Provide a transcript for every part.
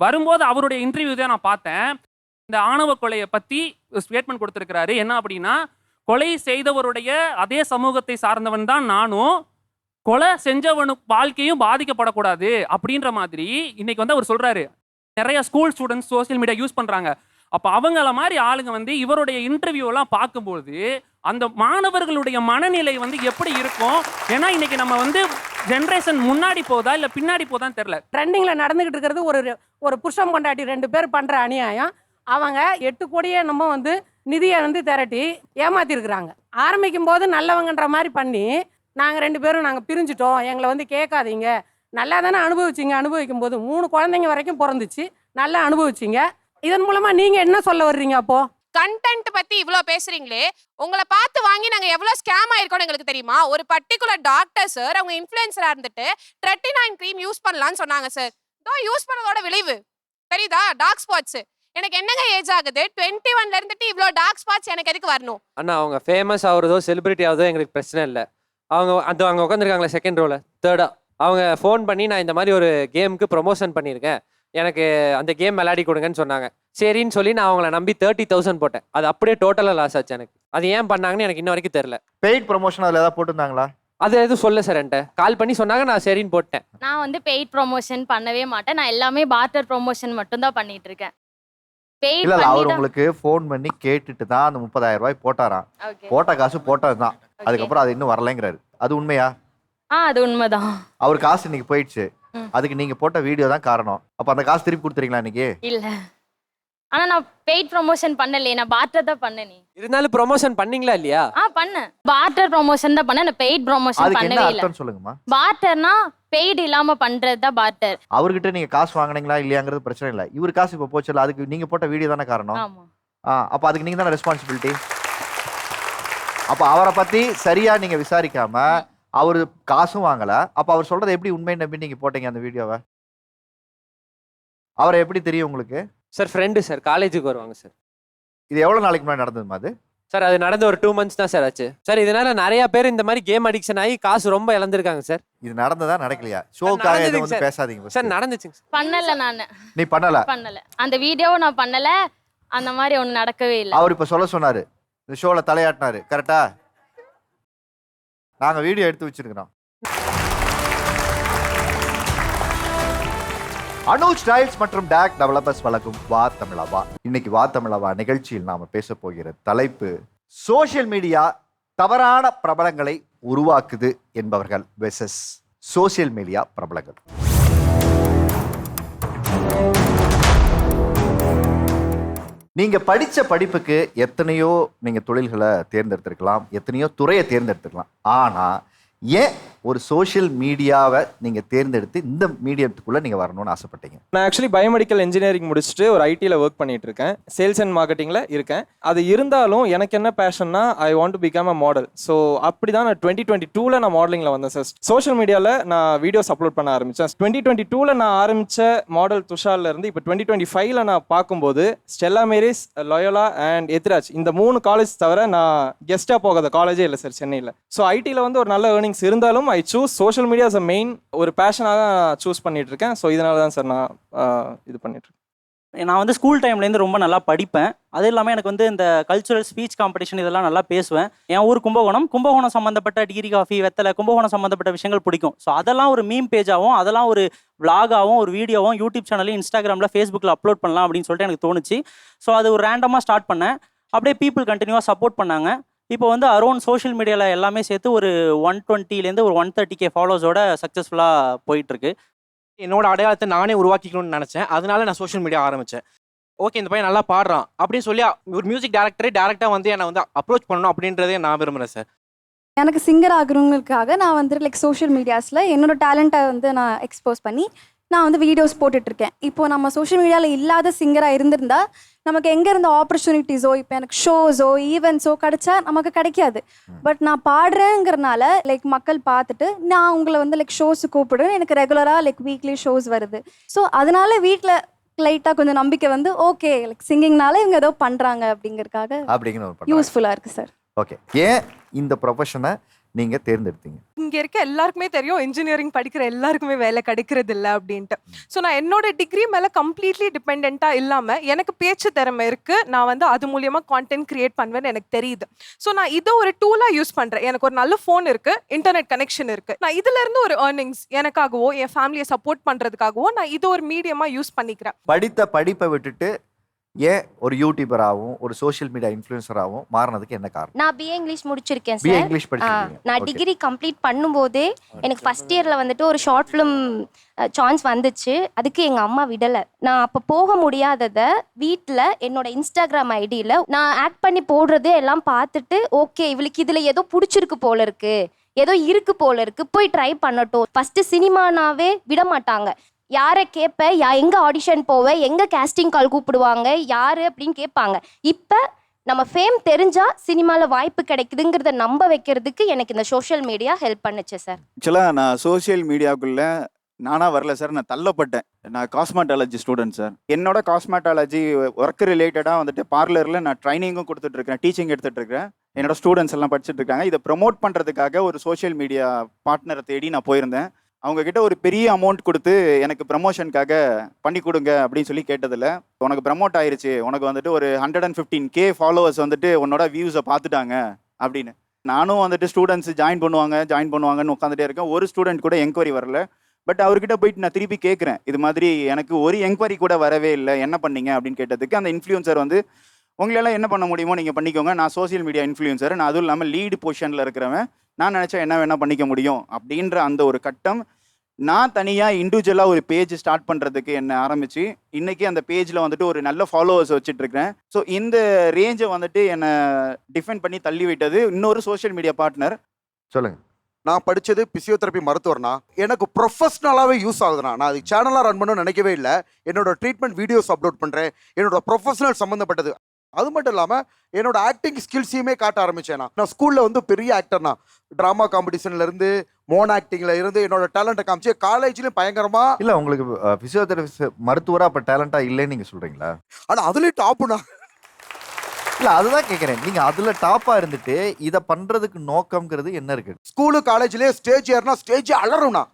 வரும்போது அவருடைய இன்டர்வியூ தான் நான் பார்த்தேன். இந்த ஆணவ கொலையை பற்றி ஸ்டேட்மெண்ட் கொடுத்துருக்கிறாரு. என்ன அப்படின்னா, கொலை செய்தவருடைய அதே சமூகத்தை சார்ந்தவன் தான் நானும், கொலை செஞ்சவனு வாழ்க்கையும் பாதிக்கப்படக்கூடாது அப்படின்ற மாதிரி இன்னைக்கு வந்து அவர் சொல்றாரு. நிறைய school students social media use பண்றாங்க. அப்ப அவங்கள மாதிரி ஆளுங்க வந்து இவருடைய இன்டர்வியூ எல்லாம் பார்க்கும்போது அந்த மாணவர்களுடைய மனநிலை வந்து எப்படி இருக்கும்? ஏன்னா இன்னைக்கு நம்ம வந்து ஜெனரேஷன் முன்னாடி போதா இல்ல பின்னாடி போதான்னு தெரியல. ட்ரெண்டிங்ல நடந்துகிட்டு இருக்கிறது ஒரு புருஷன் பொண்டாட்டி 2 பேர் பண்ற அநியாயம். அவங்க 8 கோடியே நம்ம வந்து நிதியை வந்து திரட்டி ஏமாத்திருக்கிறாங்க. ஆரம்பிக்கும் போது நல்லவங்கன்ற மாதிரி பண்ணி நாங்கள் 2 பேரும் நாங்கள் பிரிஞ்சுட்டோம், எங்களை வந்து கேட்காதீங்க, நல்லா தானே அனுபவிச்சிங்க. அனுபவிக்கும் போது 3 குழந்தைங்க வரைக்கும் பிறந்துச்சு, நல்லா அனுபவிச்சிங்க. இதன் மூலமா நீங்க என்ன சொல்ல வர்றீங்க? அப்போ கண்டென்ட் பத்தி இவ்ளோ பேசுறீங்களே, உங்களை பார்த்து வாங்கி நாங்க எவ்வளவு ஸ்கேம் ஆயிருக்கோம்னு எங்களுக்கு தெரியுமா? ஒரு பர்டிகுலர் டாக்டர் சார் அவங்க இன்ஃப்ளூயன்சரா இருந்துட்டு 39 க்ரீம் யூஸ் பண்ணலாம்னு சொன்னாங்க சார். இதோ யூஸ் பண்ணதோட விளைவு தெரியுதா? Dark spots. எனக்கு என்னங்க ஏஜ் ஆகுது? 21ல இருந்துட்டு இவ்ளோ டார்க் ஸ்பாட்ஸ் எனக்கு எதுக்கு வரணும்? அண்ணா அவங்க ஃபேமஸ் ஆகுறதோ செலிபிரிட்டி ஆகுறதோ எங்களுக்கு பிரச்சனை இல்லை. அவங்க உட்காந்துருக்காங்களே செகண்ட் ரோல தேர்டா, அவங்க ஃபோன் பண்ணி நான் இந்த மாதிரி ஒரு கேமுக்கு ப்ரொமோஷன் பண்ணியிருக்கேன், எனக்கு அந்த கேம் விளையாடி கொடுங்கன்னு சொன்னாங்க. சரின்னு சொல்லி நான் அவங்கள நம்பி 30,000 போட்டேன். அது அப்படியே டோட்டலாக லாஸ் ஆச்சு எனக்கு. அது ஏன் பண்ணாங்கன்னு எனக்கு இன்ன வரைக்கும் தெரியல. பெய்ட் ப்ரொமோஷன் அதில் ஏதாவது போட்டிருந்தாங்களா? அது எதுவும் சொல்ல சார், என்கிட்ட கால் பண்ணி சொன்னாங்க, நான் சரின்னு போட்டேன். நான் வந்து பெய்ட் ப்ரொமோஷன் பண்ணவே மாட்டேன். நான் எல்லாமே பார்ட்டர் ப்ரொமோஷன் மட்டும் தான் பண்ணிட்டு இருக்கேன். இல்ல அவர் உங்களுக்கு ஃபோன் பண்ணி கேட்டுட்டு தான் அந்த 30,000 ரூபாய் போட்டாராம். போட்ட காசு போட்டதுதான், அதுக்கப்புறம் அது இன்னும் வரலைங்கிறாரு. அது உண்மையா? அது உண்மைதான். அவர் காசு இன்னைக்கு போயிடுச்சு, அதுக்கு நீங்க போட்ட வீடியோ தான் காரணம். அப்ப அந்த காசு திருப்பி கொடுத்துறீங்களா இன்னைக்கு? இல்ல, ஆனா நான் பெய்ட் ப்ரொமோஷன் பண்ணல, நான் பார்ட்டர் தான் பண்ணேன். இருந்தாலும் ப்ரொமோஷன் பண்ணீங்களா இல்லையா? பண்ணேன். பார்ட்டர் ப்ரொமோஷன் தான் பண்ணேன், நான் பெய்ட் ப்ரொமோஷன் பண்ணவே இல்ல. அர்த்தம் சொல்லுங்கம்மா. பார்ட்டர்னா பெய்ட் இல்லாம பண்றது தான் பார்ட்டர். அவர்கிட்ட நீங்க காசு வாங்குனீங்களா இல்லையாங்கிறது பிரச்சனை இல்ல. இவர் காசு இப்ப போச்சுல, அதுக்கு நீங்க போட்ட வீடியோ தானே காரணம். ஆமா. அப்ப அதுக்கு நீங்க தானே ரெஸ்பான்சிபிலிட்டி. அப்ப அவரை பத்தி சரியா நீங்க விசாரிக்காம அவரு காசும் வாங்கல, அப்ப அவர் சொல்றது எப்படி உண்மைன்னு நம்பி நீங்க போட்டீங்க அந்த வீடியோவை? அவரை எப்படி தெரியும் உங்களுக்கு? சார் ஃப்ரெண்டு சார், காலேஜுக்கு வருவாங்க சார். இது எவ்வளவு நாளைக்கு முன்னாடி நடந்ததுமா அது? சார் அது நடந்து ஒரு 2 months தான் சார் ஆச்சு. சார் இதனால நிறைய பேர் இந்த மாதிரி கேம் அடிக்ஷன் ஆகி காசு ரொம்ப இழந்திருக்காங்க சார். இது நடந்ததா நடக்கலையா? ஷோக்காக எதுவும் வந்து பேசாதீங்க சார். நடந்துச்சுங்க சார். பண்ணல, நானு நீ பண்ணல. அந்த வீடியோவை நான் பண்ணல, அந்த மாதிரி ஒண்ணு நடக்கவே இல்லை. அவர் இப்ப சொல்ல சொன்னாரு, இந்த ஷோல தலையாட்டினாரு, கரெக்டா? நாங்க வீடியோ எடுத்து வச்சிருக்கிறோம். அனுஜ் ஸ்டைல்ஸ் மற்றும் டாக் டெவலப்பர்ஸ் வழங்கும் வா தமிழவா. இன்னைக்கு வா தமிழவா நிகழ்ச்சியில் நாம பேச போகிற தலைப்பு, சோசியல் மீடியா தவறான பிரபலங்களை உருவாக்குது என்பவர்கள் வெர்சஸ் சோசியல் மீடியா பிரபலங்கள். நீங்க படிச்ச படிப்புக்கு எத்தனையோ நீங்க தொழில்களை தேர்ந்தெடுத்திருக்கலாம், எத்தனையோ துறையை தேர்ந்தெடுத்துக்கலாம். ஆனா ஏன் ஒரு சோஷியல் மீடியாவை நீங்க தேர்ந்தெடுத்து இந்த மீடியத்துக்குள்ள நீங்க வரணும்னு ஆசைப்பட்டீங்க? நான் ஆக்சுவலி பயோமெடிக்கல் இன்ஜினியரிங் முடிச்சுட்டு ஒரு ஐடியில் ஒர்க் பண்ணிட்டு இருக்கேன், சேல்ஸ் அண்ட் மார்க்கெட்டிங்கில் இருக்கேன். அது இருந்தாலும் எனக்கு என்ன பேஷன்னா, I want to become a model. So அப்படி தான் நான் 2022 நான் மாடலிங்கில் வந்தேன் சார். சோஷியல் மீடியாவில் நான் வீடியோஸ் அப்லோட் பண்ண ஆரம்பித்தேன். 2022 நான் ஆரம்பித்த மாடல் துஷாரில் இருந்து இப்போ 2025 நான் பார்க்கும்போது Stella Maris, Loyola and Ethiraj, இந்த 3 காலேஜ் தவிர நான் கெஸ்ட்டாக போகாத காலேஜே இல்லை சார் சென்னையில். ஸோ ஐடியில் வந்து ஒரு நல்ல ஏர்னிங்ஸ் இருந்தாலும் I choose social media as a main ஒரு பேஷனாக சூஸ் பண்ணிட்டு இருக்கேன். ஸோ இதனால தான் சார் நான் இது பண்ணிட்டு இருக்கேன். நான் வந்து ஸ்கூல் டைம்லேருந்து ரொம்ப நல்லா படிப்பேன். அது இல்லாமல் எனக்கு வந்து இந்த கல்ச்சுரல் ஸ்பீச் காம்படிஷன் இதெல்லாம் நல்லா பேசுவேன். என் ஊர் கும்பகோணம் சம்மந்தப்பட்ட டிகிரி காஃபி, வெத்தலை, கும்பகோணம் சம்மந்தப்பட்ட விஷயங்கள் பிடிக்கும். ஸோ அதெல்லாம் ஒரு மீம் பேஜாகவும், அதெல்லாம் ஒரு விளாகாகவும், ஒரு வீடியோவும் யூடியூப் சேனலையும் இன்ஸ்டாகிராமில் ஃபேஸ்புக்கில் அப்லோட் பண்ணலாம் அப்படின்னு சொல்லிட்டு எனக்கு தோணுச்சு. ஸோ அது ஒரு ரேண்டமாக ஸ்டார்ட் பண்ணேன். அப்படியே பீப்புள் கண்டினியூவாக சப்போர்ட் பண்ணாங்க. இப்போ வந்து அரௌண்ட் சோஷியல் மீடியாவில் எல்லாமே சேர்த்து ஒரு 120லேருந்து ஒரு 130K ஃபாலோவர்ஸோட சக்ஸஸ்ஃபுல்லாக போயிட்டுருக்கு. என்னோட அடையாளத்தை நானே உருவாக்கிக்கணும்னு நினச்சேன். அதனால நான் சோஷியல் மீடியா ஆரம்பித்தேன். ஓகே, இந்த பையன் நல்லா பாடுறான் அப்படின்னு சொல்லி ஒரு மியூசிக் டைரக்டரே டேரெக்டாக வந்து என்னை வந்து அப்ரோச் பண்ணணும் அப்படின்றதே நான் விரும்புகிறேன் சார். எனக்கு சிங்கர் ஆகிறவங்களுக்காக நான் வந்து லைக் சோஷியல் மீடியாஸில் என்னோட டேலண்ட்டை வந்து நான் எக்ஸ்போஸ் பண்ணி நான் வந்து வீடியோஸ் போட்டுட்ருக்கேன். இப்போது நம்ம சோஷியல் மீடியாவில் இல்லாத சிங்கராக இருந்திருந்தா நமக்கு எங்கே இருந்த ஆப்பர்ச்சுனிட்டிஸோ, இப்போ எனக்கு ஷோஸோ ஈவெண்ட்ஸோ கிடைச்சா நமக்கு கிடைக்காது. பட் நான் பாடுறேங்கிறனால லைக் மக்கள் பார்த்துட்டு நான் உங்களை வந்து லைக் ஷோஸு கூப்பிடுறேன். எனக்கு ரெகுலராக லைக் வீக்லி ஷோஸ் வருது. ஸோ அதனால வீட்டில் லைட்டாக கொஞ்சம் நம்பிக்கை வந்து ஓகே லைக் சிங்கிங்னால இவங்க ஏதோ பண்ணுறாங்க அப்படிங்கிறதுக்காக யூஸ்ஃபுல்லாக இருக்குது சார். ஓகே, ஏன் இந்த ப்ரொஃபஷனை நீங்க தேர்ந்தெடுத்தீங்க? இங்க இருக்க எல்லாருக்குமே தெரியும் இன்ஜினியரிங் படிக்கிற எல்லாருக்குமே வேலை கிடைக்கிறது இல்லை அப்படின்ட்டு. ஸோ நான் என்னோட டிகிரி மேலே கம்ப்ளீட்லி டிபெண்ட்டாக இல்லாமல் எனக்கு பேச்சு திறமை இருக்குது, நான் வந்து அது மூலியமாக கான்டென்ட் கிரியேட் பண்ணுவேன்னு எனக்கு தெரியுது. ஸோ நான் இதை ஒரு டூலாக யூஸ் பண்ணுறேன். எனக்கு ஒரு நல்ல ஃபோன் இருக்குது, இன்டர்நெட் கனெக்ஷன் இருக்குது, நான் இதுலேருந்து ஒரு ஏர்னிங்ஸ் எனக்காகவோ என் ஃபேமிலியை சப்போர்ட் பண்ணுறதுக்காகவோ நான் இது ஒரு மீடியமாக யூஸ் பண்ணிக்கிறேன். படித்த படிப்பை விட்டுட்டு ஏன் ஒரு யூடியூபராகவும் ஒரு சோஷியல் மீடியா இன்ஃப்ளூயன்சராகவும் மாறினதுக்கு என்ன காரணம்? நான் பிஏ இங்கிலீஷ் முடிச்சிருக்கேன் பிஏ சார். இங்கிலீஷ் படிச்சிருக்கீங்க. நான் டிகிரி கம்ப்ளீட் பண்ணும்போதே எனக்கு ஃபர்ஸ்ட் இயர்ல வந்துட்டு ஒரு ஷார்ட் ஃபிலிம் சான்ஸ் வந்துச்சு. அதுக்கு எங்க அம்மா விடலை. நான் அப்போ போக முடியாததை வீட்டில் என்னோட இன்ஸ்டாகிராம் ஐடியில் நான் ஆக்ட் பண்ணி போடுறதே எல்லாம் பார்த்துட்டு, ஓகே இவளுக்கு இதில் ஏதோ பிடிச்சிருக்கு போல இருக்கு, ஏதோ இருக்கு போல இருக்கு, போய் ட்ரை பண்ணட்டும். ஃபர்ஸ்ட் சினிமானாவே விட மாட்டாங்க. யாரை கேட்ப, எங்க ஆடிஷன் போவ, எங்க கேஸ்டிங் கால் கூப்பிடுவாங்க, யாரு அப்படின்னு கேட்பாங்க. இப்போ நம்ம ஃபேம் தெரிஞ்சா சினிமாவில் வாய்ப்பு கிடைக்குதுங்கிறத நம்ப வைக்கிறதுக்கு எனக்கு இந்த சோஷியல் மீடியா ஹெல்ப் பண்ணுச்சு சார். ஆக்சுவலாக நான் சோஷியல் மீடியாவுக்குள்ளே நானாக வரல சார், நான் தள்ளப்பட்டேன். நான் காஸ்மெட்டாலஜி ஸ்டூடெண்ட் சார். என்னோட காஸ்மெட்டாலஜி ஒர்க் ரிலேட்டடாக வந்துட்டு பார்லரில் நான் ட்ரைனிங்கும் கொடுத்துட்ருக்கேன், டீச்சிங் எடுத்துகிட்ருக்கேன். என்னோட ஸ்டூடெண்ட்ஸ் எல்லாம் படிச்சுட்டு இருக்காங்க. இதை ப்ரொமோட் பண்ணுறதுக்காக ஒரு சோஷியல் மீடியா பார்ட்னரை தேடி நான் போயிருந்தேன். அவங்க கிட்ட ஒரு பெரிய அமௌண்ட் கொடுத்து எனக்கு ப்ரமோஷனுக்காக பண்ணி கொடுங்க அப்படின்னு சொல்லி கேட்டதில்ல, உனக்கு ப்ரமோட் ஆயிருச்சு, உனக்கு வந்துட்டு ஒரு 115K ஃபாலோவர்ஸ் வந்துட்டு உன்னோட வியூஸை பார்த்துட்டாங்க அப்படின்னு. நானும் வந்துட்டு ஸ்டூடெண்ட்ஸ் ஜாயின் பண்ணுவாங்கன்னு உட்காந்துட்டே இருக்கேன். ஒரு ஸ்டூடெண்ட் கூட என்கொயரி வரல. பட் அவர்கிட்ட போயிட்டு நான் திருப்பி கேட்குறேன், இது மாதிரி எனக்கு ஒரு என்கொயரி கூட வரவே இல்லை, என்ன பண்ணீங்க அப்படின்னு கேட்டதுக்கு அந்த இன்ஃப்ளூயன்சர் வந்து, உங்களெல்லாம் என்ன பண்ண முடியுமோ நீங்கள் பண்ணிக்கோங்க, நான் சோஷியல் மீடியா இன்ஃப்ளூயன்சர், நான் அதுவும் இல்லாமல் லீடு பொசிஷனில் இருக்கிறவன், நான் நினச்சா என்ன வேணால் பண்ணிக்க முடியும் அப்படின்ற அந்த ஒரு கட்டம். நான் தனியாக இண்டிவிஜுவலாக ஒரு பேஜ் ஸ்டார்ட் பண்ணுறதுக்கு என்ன ஆரம்பிச்சு இன்றைக்கி அந்த பேஜில் வந்துட்டு ஒரு நல்ல ஃபாலோவர்ஸ் வச்சுட்ருக்கேன். ஸோ இந்த ரேஞ்சை வந்துட்டு என்னை டிஃபெண்ட் பண்ணி தள்ளி விட்டது இன்னொரு சோஷியல் மீடியா பார்ட்னர். சொல்லுங்கள். நான் படித்தது பிசியோதெரப்பி மருத்துவர்னா எனக்கு ப்ரொஃபஷ்னலாகவே யூஸ் ஆகுதுண்ணா. நான் அது சேனலாக ரன் பண்ணணும்னு நினைக்கவே இல்லை. என்னோட ட்ரீட்மெண்ட் வீடியோஸ் அப்லோட் பண்ணுறேன், என்னோட ப்ரொஃபஷனல் சம்மந்தப்பட்டது. அது மட்டும் இல்லாமல் என்னோட ஆக்டிங் ஸ்கில்ஸையுமே காட்ட ஆரம்பித்தேன். நான் ஸ்கூலில் வந்து பெரிய ஆக்டர்னா, ட்ராமா காம்படிஷன்லேருந்து மோன் ஆக்டிங்கில் இருந்து என்னோட டேலண்ட்டை காமிச்சு காலேஜ்லேயும் பயங்கரமாக. இல்லை, உங்களுக்கு ஃபிசியோதெரபிஸ்ட் மருத்துவராக அப்போ டேலண்ட்டாக இல்லைன்னு நீங்கள் சொல்கிறீங்களா? ஆனால் அதுலேயும் டாப்புண்ணா. இல்லை, அதுதான் கேட்குறேன். நீங்கள் அதில் டாப்பாக இருந்துட்டு இதை பண்ணுறதுக்கு நோக்கம்ங்கிறது என்ன இருக்குது? ஸ்கூலு காலேஜ்லேயே ஸ்டேஜ் ஏறினா ஸ்டேஜே அலறும்ண்ணா,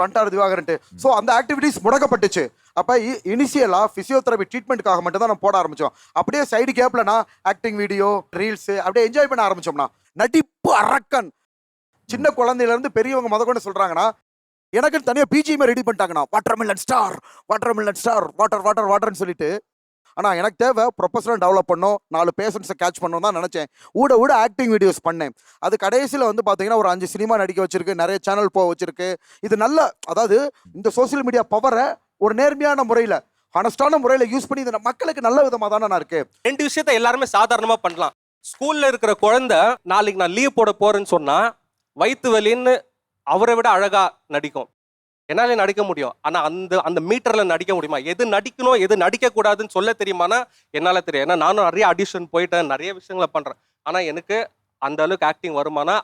வந்துட்டார் திவாகரன்ட்டு. ஸோ அந்த ஆக்டிவிட்டீஸ் முடக்கப்பட்டுச்சு. அப்போ இனிஷியலாக ஃபிசியோதெரபி ட்ரீட்மெண்ட்டுக்காக மட்டும் தான் நம்ம போட ஆரம்பித்தோம். அப்படியே சைடு கேப்லனா ஆக்டிங் வீடியோ, ரீல்ஸு அப்படியே என்ஜாய் பண்ண ஆரம்பித்தோம்னா. நடிப்பு அரக்கன். சின்ன குழந்தையிலேருந்து பெரியவங்க கொண்டு சொல்கிறாங்கன்னா, எனக்கு தனியாக பிஜிஎம் ரெடி பண்ணிட்டாங்கண்ணா, வாட்டர்மெலன் ஸ்டார் வாட்டர் வாட்டர் வாட்டர்னு சொல்லிட்டு. ஆனால் எனக்கு தேவை ப்ரொஃபஷனல் டெவலப் பண்ணோம், 4 பேஷண்ட்ஸை கேட்ச் பண்ணணும் தான் நினச்சேன். ஊட ஆக்டிங் வீடியோஸ் பண்ணேன். அது கடைசியில் வந்து பார்த்தீங்கன்னா ஒரு 5 சினிமா நடிக்க வச்சிருக்கு, நிறைய சேனல் போக வச்சிருக்கு. இது நல்ல, அதாவது இந்த சோசியல் மீடியா பவரை ஒரு நேர்மையான முறையில், ஹானஸ்டான முறையில் யூஸ் பண்ணி இது மக்களுக்கு நல்ல விதமாக தானே நான் இருக்கு. 2 விஷயத்த எல்லாருமே சாதாரணமாக பண்ணலாம். ஸ்கூலில் இருக்கிற குழந்தை நாளைக்கு நான் லீவ் போட போகிறேன்னு சொன்னால் வயிற்று வலின்னு அவரை விட அழகாக நடிக்கும். என்னாலே நடிக்க முடியும். ஆனால் அந்த மீட்டரில் நடிக்க முடியுமா? எது நடிக்கணும் எது நடிக்கக்கூடாதுன்னு சொல்ல தெரியுமானா என்னால் தெரியும். ஏன்னா நானும் நிறைய ஆடிஷன் போயிட்டேன், நிறைய விஷயங்களை பண்ணுறேன். ஆனால் எனக்கு அந்த அளவுக்கு ஆக்டிங் வருமானா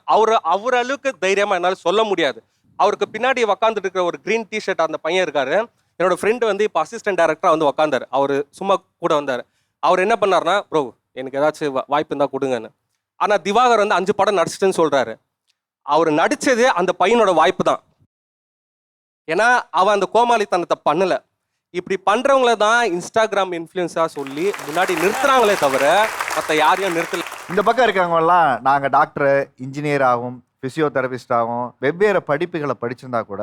அவர் அளவுக்கு தைரியமாக என்னால் சொல்ல முடியாது. அவருக்கு பின்னாடி உக்காந்துட்டு இருக்கிற ஒரு க்ரீன் டிஷர்ட் அந்த பையன் இருக்காரு, என்னோட ஃப்ரெண்டு வந்து இப்போ அசிஸ்டன்ட் டைரக்டராக வந்து உக்காந்தார். அவர் சும்மா கூட வந்தார். அவர் என்ன பண்ணார்னா, ப்ரோ எனக்கு ஏதாச்சும் வாய்ப்பு இருந்தால் கொடுங்கன்னு. ஆனால் திவாகர் வந்து 5 படம் நடிச்சிட்டுன்னு சொல்கிறாரு. அவர் நடித்தது அந்த பையனோட வாய்ப்பு தான். ஏன்னா அவன் அந்த கோமாளித்தனத்தை பண்ணலை. இப்படி பண்ணுறவங்கள தான் இன்ஸ்டாகிராம் இன்ஃப்ளூயன்ஸாக சொல்லி முன்னாடி நிறுத்துறாங்களே தவிர மற்ற யாரையும் நிறுத்தலை. இந்த பக்கம் இருக்கிறவங்கலாம் நாங்கள் டாக்டர், இன்ஜினியராகவும் ஃபிசியோதெரபிஸ்டாகவும் வெவ்வேறு படிப்புகளை படிச்சிருந்தா கூட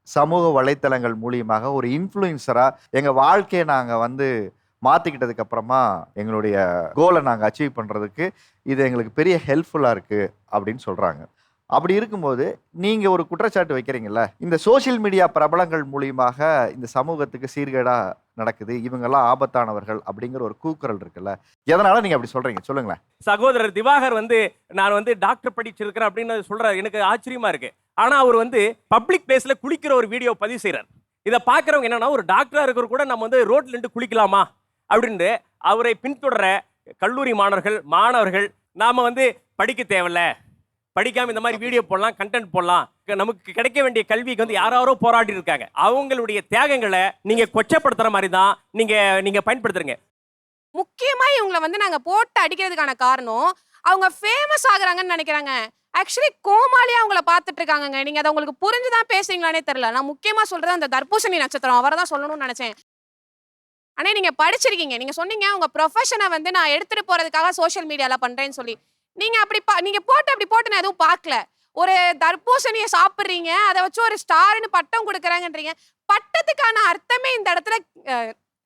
சமூக வலைத்தளங்கள் மூலியமாக ஒரு இன்ஃப்ளூயன்சராக எங்கள் வாழ்க்கையை நாங்கள் வந்து மாற்றிக்கிட்டதுக்கு அப்புறமா எங்களுடைய கோலை நாங்கள் அச்சீவ் பண்ணுறதுக்கு இது எங்களுக்கு பெரிய ஹெல்ப்ஃபுல்லாக இருக்குது அப்படின்னு சொல்கிறாங்க. அப்படி இருக்கும்போது நீங்கள் ஒரு குற்றச்சாட்டு வைக்கிறீங்கல்ல, இந்த சோஷியல் மீடியா பிரபலங்கள் மூலியமாக இந்த சமூகத்துக்கு சீர்கேடாக நடக்குது, இவங்கெல்லாம் ஆபத்தானவர்கள் அப்படிங்கிற ஒரு கூக்குரல் இருக்குல்ல, எதனால நீங்கள் அப்படி சொல்கிறீங்க? சொல்லுங்களேன். சகோதரர் திவாகர் வந்து நான் வந்து டாக்டர் படிச்சிருக்கிறேன் அப்படின்னு சொல்கிறார். எனக்கு ஆச்சரியமாக இருக்குது. ஆனால் அவர் வந்து பப்ளிக் பிளேஸில் குளிக்கிற ஒரு வீடியோ பதிவு செய்கிறார். இதை பார்க்குறவங்க என்னன்னா, ஒரு டாக்டராக இருக்கிற கூட நம்ம வந்து ரோட்ல இருந்து குளிக்கலாமா அப்படின்ட்டு அவரை பின்தொடர கல்லூரி மாணவர்கள் நாம் வந்து படிக்க தேவையில்ல, படிக்காம இந்த மாதிரி வீடியோ போடலாம், கண்டென்ட் போடலாம், நமக்கு கிடைக்க வேண்டிய கல்விக்கு வந்து யாரோ போராடி இருக்காங்க. அவங்களுடைய தியாகங்களை நீங்க கொச்சப்படுத்துற மாதிரி தான் நீங்க பயன்படுத்துறீங்க. முக்கியமா இவங்களை வந்து நாங்க போட்டு அடிக்கிறதுக்கான காரணம் அவங்க ஃபேமஸ் ஆகுறாங்கன்னு நினைக்கிறாங்க. ஆக்சுவலி கோமாளியா அவங்கள பார்த்துட்டு இருக்காங்கங்க. நீங்க அதை உங்களுக்கு புரிஞ்சுதான் பேசுறீங்களானே தெரியல. நான் முக்கியமா சொல்றது அந்த தர்பூசணி நட்சத்திரம் அவரை தான் சொல்லணும்னு நினைச்சேன். ஆனா நீங்க படிச்சிருக்கீங்க. நீங்க சொன்னீங்க உங்க ப்ரொஃபஷனை வந்து நான் எடுத்துட்டு போறதுக்காக சோஷியல் மீடியால பண்றேன்னு சொல்லி. நீங்க நீங்க அப்படி போட்டு நான் எதுவும் பார்க்கல. ஒரு தர்பூசணியை சாப்பிடுறீங்க, அதை வச்சு ஒரு ஸ்டார்னு பட்டம் கொடுக்குறாங்கன்றீங்க. பட்டத்துக்கான அர்த்தமே இந்த இடத்துல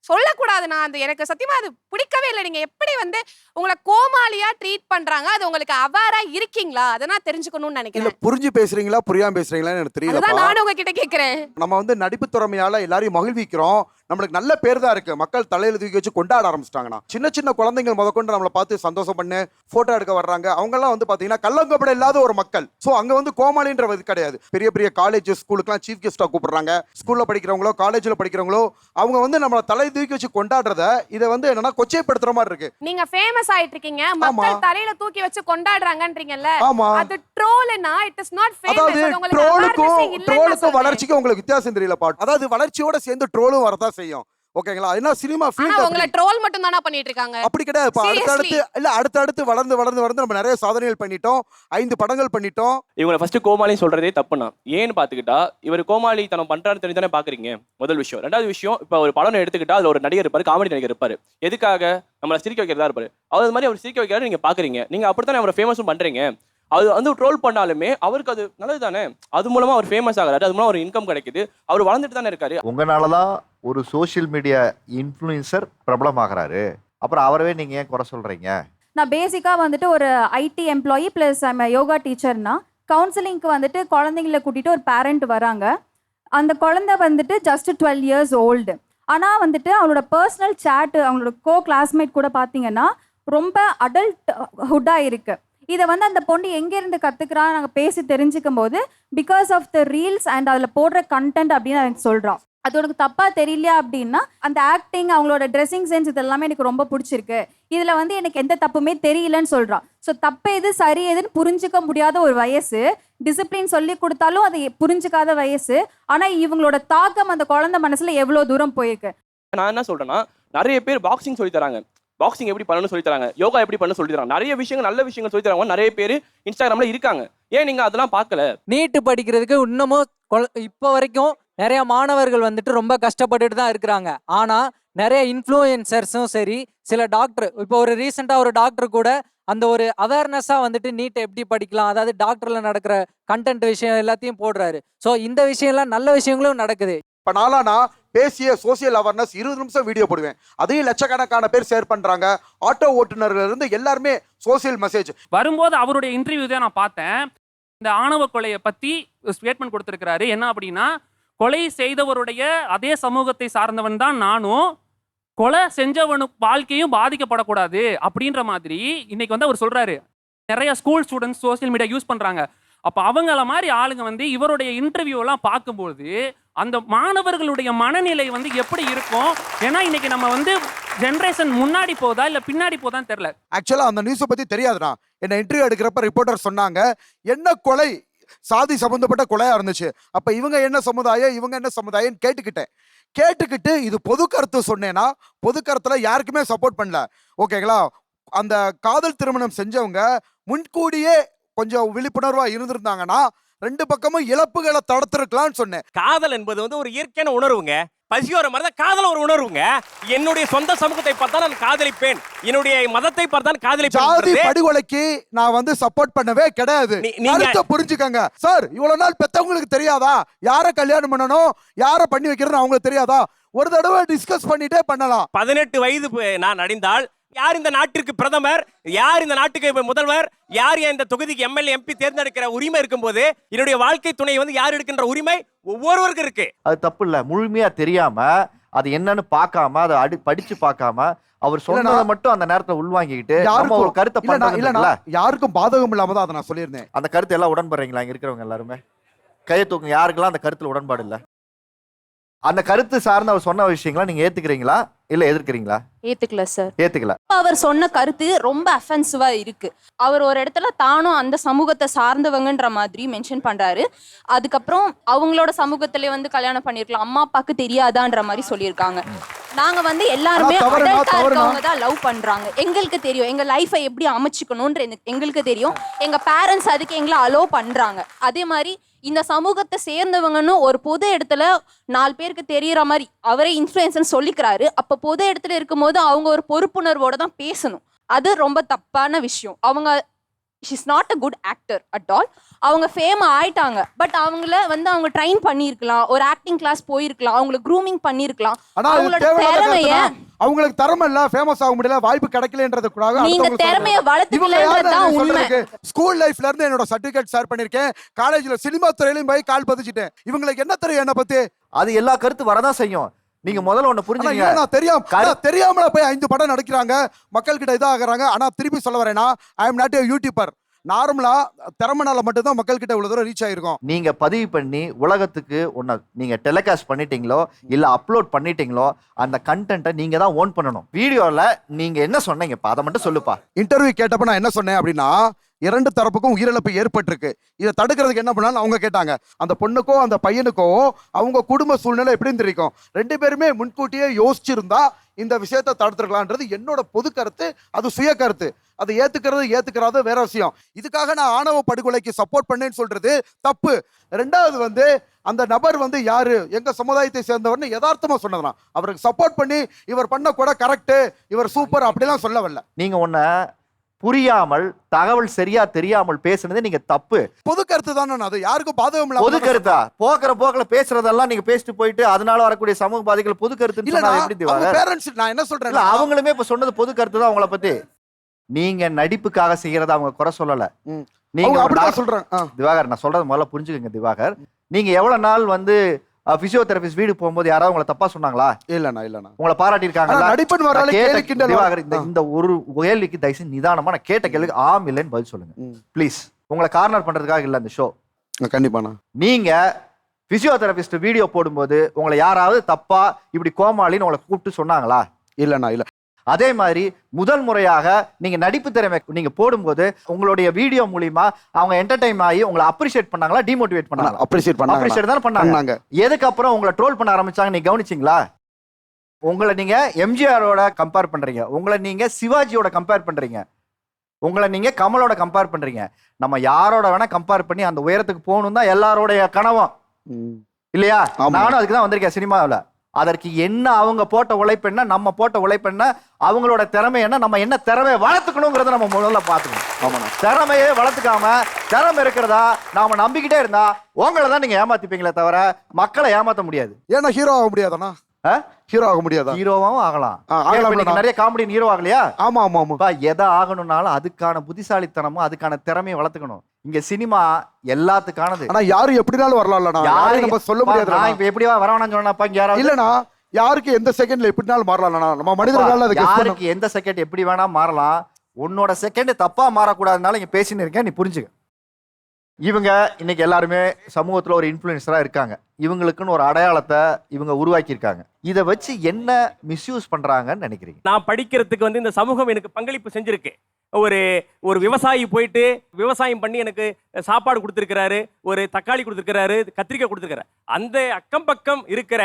சொல்லக்கூடாது. நான் அது எனக்கு சத்தியமா அது பிடிக்கவே இல்லை. நீங்க எப்படி வந்து உங்களை கோமாளியா ட்ரீட் பண்றாங்க, அது உங்களுக்கு அவேரா இருக்கீங்களா, அதை நான் தெரிஞ்சுக்கணும்னு இல்ல நினைக்கிறேன். புரிஞ்சு பேசுறீங்களா புரியாம பேசுறீங்களான்னு எனக்கு அதுதான் தெரியல. நானும் உங்ககிட்ட கேட்கிறேன். நம்ம வந்து நடிப்பு திறமையால எல்லாரையும் மகிழ்விக்கிறோம். நம்மளுக்கு நல்ல பேர் தான் இருக்கு. மக்கள் தலையில தூக்கி வச்சு கொண்டாட ஆரம்பிச்சிட்டாங்கன்னா சின்ன சின்ன குழந்தைகள் முதற்கொண்டு நம்மளை பார்த்து சந்தோஷம் பண்ணு போட்டோ எடுக்க வர்றாங்க. அவங்க எல்லாம் வந்து பாத்தீங்கன்னா கள்ளங்கப்பட இல்லாத ஒரு மக்கள். சோ அங்க வந்து கோமாளின்ற இது கிடையாது. பெரிய பெரிய காலேஜ் ஸ்கூலுக்குலாம் சீஃப் கெஸ்டா கூப்பிடுறாங்க. ஸ்கூல்ல படிக்கிறவங்களோ காலேஜ்ல படிக்கிறவங்களோ அவங்க வந்து நம்மளை தலை தூக்கி வச்சு கொண்டாடுறத இதை வந்து என்னன்னா கொச்சைப்படுத்துற மாதிரி இருக்கு. நீங்க ஃபேமஸ் ஆயிட்டு இருக்கீங்க, மக்கள் தலையில தூக்கி வச்சு கொண்டாடுறாங்கன்றீங்கல்ல, ஆமா. அது ட்ரோல்னா இட் இஸ் நாட் ஃபேமஸ். அதாவது அது உங்களுக்கு awareness இல்லைன்னு நான் ட்ரோலுக்கும் சொல்றேன். வளர்ச்சிக்கும் உங்களுக்கு வித்தியாசம் தெரியல பாட்டு. அதாவது வளர்ச்சியோட சேர்ந்து ட்ரோலும் வரதான் செய்யும். ஓகேங்களா? ஏன்னா சினிமா ஆனா ஃபீல்ட் உங்களை ட்ரோல் மட்டும் தானா பண்ணிட்டு இருக்காங்க. அப்படி கிடையாது. இப்ப Seriously. அடுத்தடுத்து வளர்ந்து நம்ம நிறைய சாதனைகள் பண்ணிட்டோம். 5 படங்கள் பண்ணிட்டோம். இவங்களை ஃபர்ஸ்ட் கோமாளின்னு சொல்றதே தப்புண்ணா. ஏன்னு பாத்துக்கிட்டா இவர் கோமாளி தனம் பண்றான்னு தெரிஞ்சு தானே பாக்குறீங்க. முதல் விஷயம். ரெண்டாவது விஷயம், இப்ப ஒரு படம் எடுத்துக்கிட்டா அதுல ஒரு நடிகர் இருப்பாரு, காமெடி நடிகர் இருப்பாரு. எதுக்காக? நம்மளை சிரிக்க வைக்கிறதா இருப்பாரு. அது மாதிரி அவர் சிரிக்க வைக்கிறாரு, நீங்க பாக்குறீங்க. நீங்க அப்படித்தானே அவரை ஃபேமஸும் பண்றீங்க. அது வந்து ட்ரோல் பண்ணாலுமே அவருக்கு அது நல்லது தானே. அது மூலமா அவர் ஃபேமஸ் ஆகிறாரு, அது மூலமா ஒரு இன்கம் கிடைக்குது, அவர் வளர்ந்துட்டு தானே இருக்காரு. உங்களாலதான் ஒரு சோஷியல் மீடியா இன்ஃப்ளூயன்சர் பிரபலமாகறாரு. அப்புறம் அவரவே நீங்க ஏன் குறை சொல்றீங்க? நான் பேசிக்காக வந்துட்டு ஒரு ஐடி எம்ப்ளாயி ப்ளஸ் யோகா டீச்சர்னா கவுன்சிலிங்க்கு வந்துட்டு குழந்தைங்கள கூட்டிகிட்டு ஒரு பேரண்ட் வராங்க. அந்த குழந்தை வந்துட்டு ஜஸ்ட் 12 years ஓல்டு. ஆனால் வந்துட்டு அவங்களோட பர்சனல் சேட்டு அவங்களோட கிளாஸ்மேட் கூட பார்த்தீங்கன்னா ரொம்ப அடல்ட் ஹுட்டாக இருக்குது. இதை வந்து அந்த பொண்ணு எங்கேருந்து கற்றுக்குறான்னு நாங்கள் பேசி தெரிஞ்சுக்கும் போது because of the reels and அதில் போடுற கண்டென்ட் அப்படின்னு எனக்கு சொல்கிறோம். அது உனக்கு தப்பாக தெரியலையா அப்படின்னா அந்த ஆக்டிங் அவங்களோட ட்ரெஸ்ஸிங் சென்ஸ் இதெல்லாமே எனக்கு ரொம்ப பிடிச்சிருக்கு, இதில் வந்து எனக்கு எந்த தப்புமே தெரியலன்னு சொல்கிறான். ஸோ தப்பு எது சரி எதுன்னு புரிஞ்சிக்க முடியாத ஒரு வயசு, டிசிப்ளின் சொல்லி கொடுத்தாலும் அதை புரிஞ்சிக்காத வயசு. ஆனால் இவங்களோட தாக்கம் அந்த குழந்தை மனசில் எவ்வளோ தூரம் போயிருக்கு. நான் என்ன சொல்றேன்னா, நிறைய பேர் பாக்ஸிங் சொல்லி தராங்க, பாக்ஸிங் எப்படி பண்ணணும்னு சொல்லி தராங்க, யோகா எப்படி பண்ணணும்னு சொல்லி தராங்க, நிறைய விஷயங்கள் நல்ல விஷயங்கள் சொல்லி தராங்க. நிறைய பேர் இன்ஸ்டாகிராம்ல இருக்காங்க. ஏன் நீங்க அதெல்லாம் பார்க்கல? நீட்டு படிக்கிறதுக்கு இன்னமும் இப்போ வரைக்கும் நிறைய மாணவர்கள் வந்துட்டு ரொம்ப கஷ்டப்பட்டுட்டு தான் இருக்கிறாங்க. ஆனால் நிறைய இன்ஃப்ளூயன்சர்ஸும் சரி, சில டாக்டர், இப்போ ஒரு ரீசெண்டாக ஒரு டாக்டர் கூட அந்த ஒரு அவேர்னஸாக வந்துட்டு நீட்டை எப்படி படிக்கலாம், அதாவது டாக்டரில் நடக்கிற கண்டென்ட் விஷயம் எல்லாத்தையும் போடுறாரு. ஸோ இந்த விஷயம்லாம் நல்ல விஷயங்களும் நடக்குது. இப்போ நாளானா பேசிய சோசியல் அவேர்னஸ் 20 நிமிஷம் வீடியோ போடுவேன், அதையும் லட்சக்கணக்கான பேர் ஷேர் பண்றாங்க. ஆட்டோ ஓட்டுநர்கள் இருந்து எல்லாருமே சோசியல் மெசேஜ். வரும்போது அவருடைய இன்டர்வியூ தான் நான் பார்த்தேன். இந்த ஆணவ கொலையை பற்றி ஸ்டேட்மெண்ட் கொடுத்துருக்கிறாரு. என்ன அப்படின்னா, கொலை செய்தவருடைய அதே சமூகத்தை சார்ந்தவன் தான் நானும், கொலை செஞ்சவனு வாழ்க்கையும் பாதிக்கப்படக்கூடாது அப்படின்ற மாதிரி இன்னைக்கு வந்து அவர் சொல்றாரு. நிறைய school students social media use பண்றாங்க. அப்போ அவங்கள மாதிரி ஆளுங்க வந்து இவருடைய இன்டர்வியூலாம் பார்க்கும்போது அந்த மாணவர்களுடைய மனநிலை வந்து எப்படி இருக்கும்? ஏன்னா இன்னைக்கு நம்ம வந்து ஜென்ரேஷன் முன்னாடி போதா இல்லை பின்னாடி போதான்னு தெரியல. ஆக்சுவலாக அந்த நியூஸை பற்றி தெரியாதுண்ணா. என்ன இன்டர்வியூ எடுக்கிறப்ப ரிப்போர்ட்டர் சொன்னாங்க, என்ன கொலை சாதி சம்மந்தப்பட்ட கொலையாக இருந்துச்சு, அப்போ இவங்க என்ன சமுதாயம் இவங்க என்ன சமுதாயம்னு கேட்டுக்கிட்டு இது பொது கருத்து சொன்னேன்னா பொது கருத்தில் யாருக்குமே சப்போர்ட் பண்ணல. ஓகேங்களா? அந்த காதல் திருமணம் செஞ்சவங்க முன்கூடியே கொஞ்சம் விழிப்புணர்வாக இருந்திருந்தாங்கன்னா 2 பக்கமும் இழப்புகளை தடுத்திருக்கலாம்னு சொன்னேன். காதல் என்பது வந்து ஒரு இயற்கையான உணர்வுங்க. பசியோர மாதிரி தான் காதல் ஒரு உணர்வுங்க. என்னுடைய சொந்த சமூகத்தை பார்த்தா நான் காதலிப்பேன், என்னுடைய மதத்தை பார்த்தா காதலிப்பேன். ஜாதி படுகொலைக்கு நான் வந்து சப்போர்ட் பண்ணவே கிடையாது. நீங்க புரிஞ்சுக்கங்க சார். இவ்வளவு நாள் பெத்தவங்களுக்கு தெரியாதா யாரை கல்யாணம் பண்ணணும் யாரை பண்ணி வைக்கிறதுன்னு அவங்களுக்கு தெரியாதா? ஒரு தடவை டிஸ்கஸ் பண்ணிட்டே பண்ணலாம். 18 வயது நான் அடைந்தால் யார் இந்த நாட்டிற்கு பிரதமர், யார் இந்த நாட்டுக்கு முதல்வர், யார் இந்த தொகுதிக்கு எம்எல்ஏ எம்பி தேர்ந்தெடுக்கிற உரிமை இருக்கும்போது என்னுடைய வாழ்க்கை துணை வந்து யார் எடுக்கின்ற உரிமை ஒவ்வொருவருக்கும் இருக்கு. அது தப்பு இல்ல. முழுமையா தெரியாம அது என்னன்னு பார்க்காம அதை படிச்சு பார்க்காம அவர் சொன்னதை மட்டும் அந்த நேரத்துல உள்வாங்கிக்கிட்டு நம்ம ஒரு கருத்தை பண்ணல. யாருக்கும் பாதகம் இல்லாம தான் அதை நான் சொல்லியிருந்தேன். அந்த கருத்து எல்லாம் உடன்படுறீங்களா? இங்க இருக்கிறவங்க எல்லாருமே கையை தூக்குங்க. யாருக்கெல்லாம் அந்த கருத்துல உடன்பாடு இல்ல? அந்த கருத்து சார்ந்த அவர் சொன்ன விஷயங்களா நீங்க ஏத்துக்கிறீங்களா இல்ல எதிர்க்கிறீங்களா? ஏத்துக்கல சார். ஏத்துக்கல. அவர் சொன்ன கருத்து ரொம்ப அஃபென்சிவா இருக்கு. அவர் ஒரு இடத்துல தானும் அந்த சமூகத்தை சார்ந்தவங்கன்ற மாதிரி மென்ஷன் பண்றாரு. அதுக்கப்புறம் அவங்களோட சமூகத்திலே வந்து கல்யாணம் பண்ணிருக்கலாம், அம்மா அப்பாக்கு தெரியாதான்ற மாதிரி சொல்லியிருக்காங்க. நாங்க வந்து எல்லாருமே ஆனா தவறுனா, adult-ஆ தவறுனா. இருக்கவங்க தான் லவ் பண்றாங்க. எங்களுக்கு தெரியும் எங்க லைஃபை எப்படி அமைச்சுக்கணும்ன்ற எங்களுக்கு தெரியும். எங்க பேரண்ட்ஸ் அதுக்கு எங்களை அலோ பண்றாங்க. அதே மாதிரி இந்த சமூகத்தை சேர்ந்தவங்கன்னு ஒரு பொது இடத்துல 4 பேருக்கு தெரியற மாதிரி அவரே இன்ஃப்ளூயன்ஸ்னு சொல்லிக்கிறாரு. அப்ப பொது இடத்துல இருக்கும்போது அவங்க ஒரு பொறுப்புணர்வோட தான் பேசணும். அது ரொம்ப தப்பான விஷயம். அவங்க she's not a good actor at all. அவங்க ஃபேம் ஆயிட்டாங்க. பட் அவங்கள வந்து அவங்க ட்ரைன் பண்ணியிருக்கலாம், ஒரு ஆக்டிங் கிளாஸ் போயிருக்கலாம், அவங்களுக்கு க்ரூமிங் பண்ணியிருக்கலாம். ஆனா அது அவங்களோட தேவையில்லாத திறமைய கருத்துனா, அவங்களுக்கு திறமை இல்ல, ஃபேமஸ் ஆக முடியல, வாய்ப்பு கிடைக்கலன்றதுக்காக நீங்க திறமைய வளர்த்துக்கலன்றதுதான் உண்மை. ஸ்கூல் லைஃப்ல இருந்து என்னோட சர்டிபிகேட் ஷேர் பண்ணிருக்கேன். காலேஜ்ல சினிமா துறையிலும் போய் கால் பதிச்சிட்டேன். இவங்களுக்கு என்ன தெரியும் என்ன பத்தி? அது எல்லா கருத்து வரதான் செய்யும். நீங்க முதல்ல ஒண்ணு புரிஞ்சுக்கங்க. நான் தெரியாமல போய் 5 படம் நடிக்கிறாங்க, மக்கள் கிட்ட இதாகிறாங்க. ஆனா திருப்பி சொல்ல வரேன்னா, I am not a YouTuber. நார்மலா திறமைனால மட்டும்தான் மக்கள் கிட்ட இவ்வளவு தூரம் ரீச் ஆயிருக்கும். நீங்க பதிவு பண்ணி உலகத்துக்கு ஒன்னு நீங்க டெலிகாஸ்ட் பண்ணிட்டீங்களோ இல்ல அப்லோட் பண்ணிட்டீங்களோ அந்த கண்டென்ட்டை நீங்க தான் ஓன் பண்ணணும். வீடியோல நீங்க என்ன சொன்னீங்க அதை மட்டும் சொல்லுப்பா. இன்டர்வியூ கேட்டப்ப நான் என்ன சொன்னேன் அப்படின்னா, 2 தரப்புக்கும் உயிரிழப்பு ஏற்பட்டிருக்கு. இதை தடுக்கிறதுக்கு என்ன பண்ணாலும் அவங்க கேட்டாங்க. அந்த பொண்ணுக்கோ அந்த பையனுக்கோ அவங்க குடும்ப சூழ்நிலை எப்படின்னு தெரியும். 2 பேருமே முன்கூட்டியே யோசிச்சிருந்தா இந்த விஷயத்தை தடுத்துருக்கலான்றது என்னோட பொது கருத்து. அது சுய கருத்து. அதை ஏத்துக்கிறது வேற விஷயம். இதுக்காக நான் ஆணவ படுகொலைக்கு சப்போர்ட் பண்ணேன்னு சொல்றது தப்பு. 2வது வந்து அந்த நபர் வந்து யாரு, எங்க சமுதாயத்தை சேர்ந்தவர்னு யதார்த்தமா சொன்னதுனா அவருக்கு சப்போர்ட் பண்ணி இவர் பண்ண கூட கரெக்ட், இவர் சூப்பர் அப்படிலாம் சொல்ல வரல. நீங்க ஒன்ன புரியாமல் தகவல் சரியா தெரியாமல் பேசுனது நீங்க தப்பு. பொது கருத்து தானே, அது யாருக்கும் பாதகம் இல்ல. பொது கருத்தா போக்குற போக்குல பேசுறதெல்லாம் நீங்க பேசிட்டு போயிட்டு அதனால வரக்கூடிய சமூக பாதிகள் பொது கருத்துன்னு சொன்னா எப்படி திவாகர்? பேரண்ட்ஸ் நான் என்ன சொல்றேன், அவங்களுமே இப்ப சொன்னது பொது கருத்து தான். அவங்கள பத்தி நீங்க நடிப்புக்காக செய்யறத அவங்க குறை சொல்லல. நீங்க அப்படிதான் சொல்றேன் திவாகர். நான் சொல்றது முதல்ல புரிஞ்சுக்கங்க திவாகர். நீங்க எவ்வளவு நாள் வந்து பிசியோதெரபிஸ்ட் வீடு போகும்போது யாராவது உங்களை தப்பா சொன்னாங்களா? இல்லண்ணா உங்களை பாராட்டி இருக்காங்க. இந்த ஒரு கேள்விக்கு தயவுசெய்து நிதானமா நான் கேட்ட கேள்விக்கு ஆம் இல்லைன்னு பதில் சொல்லுங்க ப்ளீஸ். உங்களை கார்னர் பண்றதுக்காக இல்ல இந்த ஷோ. கண்டிப்பாண்ணா. நீங்க பிசியோதெரபிஸ்ட் வீடியோ போடும்போது உங்களை யாராவது தப்பா இப்படி கோமாளின்னு உங்களை கூப்பிட்டு சொன்னாங்களா? இல்லண்ணா இல்ல. அதே மாதிரி முதல் முறையாக நீங்க நடிப்பு திறமை நீங்க போடும்போது உங்களுடைய வீடியோ மூலியமா அவங்க என்டர்டைன் ஆகி உங்களை அப்ரிஷியேட் பண்ணாங்களா, டிமோட்டிவேட் பண்ணாங்களா? அப்ரிஷியேட் தான் பண்ணாங்க. எதுக்கு அப்புறம் உங்களை ட்ரோல் பண்ண ஆரம்பிச்சாங்க நீங்க கவனிச்சிங்களா? உங்களை நீங்க எம்ஜிஆரோட கம்பேர் பண்றீங்க, உங்களை நீங்க சிவாஜியோட கம்பேர் பண்றீங்க, உங்களை நீங்க கமலோட கம்பேர் பண்றீங்க. நம்ம யாரோட வேணா கம்பேர் பண்ணி அந்த உயரத்துக்கு போகணும் தான் எல்லாரோடைய கனவும் இல்லையா? நானும் அதுக்கு தான் வந்திருக்கேன் சினிமாவில். அதற்கு என்ன அவங்க போட்ட உழைப்பு என்ன, நம்ம போட்ட உழைப்பு என்ன, அவங்களோட திறமை என்ன, நம்ம என்ன திறமையை வளர்த்துக்கணுங்கிறத நம்ம முதல்ல பார்த்துக்கணும். திறமையே வளர்த்துக்காம திறமை இருக்கிறதா நாம நம்பிக்கிட்டே இருந்தா உங்களை தான் நீங்க ஏமாத்திப்பீங்களே தவிர மக்களை ஏமாத்த முடியாது. ஏன்னா ஹீரோ ஆக முடியாதானா? ஹீரோ ஆக முடியாதா? ஹீரோவாவும் ஆகலாம். நிறைய காமெடி ஹீரோ ஆகலையா? ஆமா ஆமா ஆமா. எதை ஆகணும்னாலும் அதுக்கான புத்திசாலித்தனமும் அதுக்கான திறமையை வளர்த்துக்கணும். இங்க சினிமா எல்லாத்துக்கானது. ஆனா யாரும் எப்படினாலும் வரலாம்ல, யாரும் நம்ம சொல்ல முடியாது. நான் இப்ப எப்படிவா வரவேணாம்னு சொன்னப்பா யாராவது இல்லனா யாருக்கு எந்த செகண்ட்ல எப்படினாலும் மாறலாம்னா நம்ம மனிதர்களால அதுக்கு யாருக்கு எந்த செகண்ட் எப்படி வேணா மாறலாம். உன்னோட செகண்ட் தப்பா மாறக்கூடாதுனால இங்க பேசின்னு இருக்கேன், நீ புரிஞ்சுக்க. இவங்க இன்னைக்கு எல்லாருமே சமூகத்துல ஒரு இன்ஃப்ளூயன்சரா இருக்காங்க. இவங்களுக்குன்னு ஒரு அடையாளத்தை இவங்க உருவாக்கி இருக்காங்க. இதை வச்சு என்ன மிஸ்யூஸ் பண்றாங்கன்னு நினைக்கிறீங்க? நான் படிக்கிறதுக்கு வந்து இந்த சமூகம் எனக்கு பங்களிப்பு செஞ்சிருக்கு. ஒரு விவசாயி போயிட்டு விவசாயம் பண்ணி எனக்கு சாப்பாடு கொடுத்துருக்கிறாரு, ஒரு தக்காளி கொடுத்துருக்கிறாரு, கத்திரிக்காய் கொடுத்துருக்கிறாரு. அந்த அக்கம் பக்கம் இருக்கிற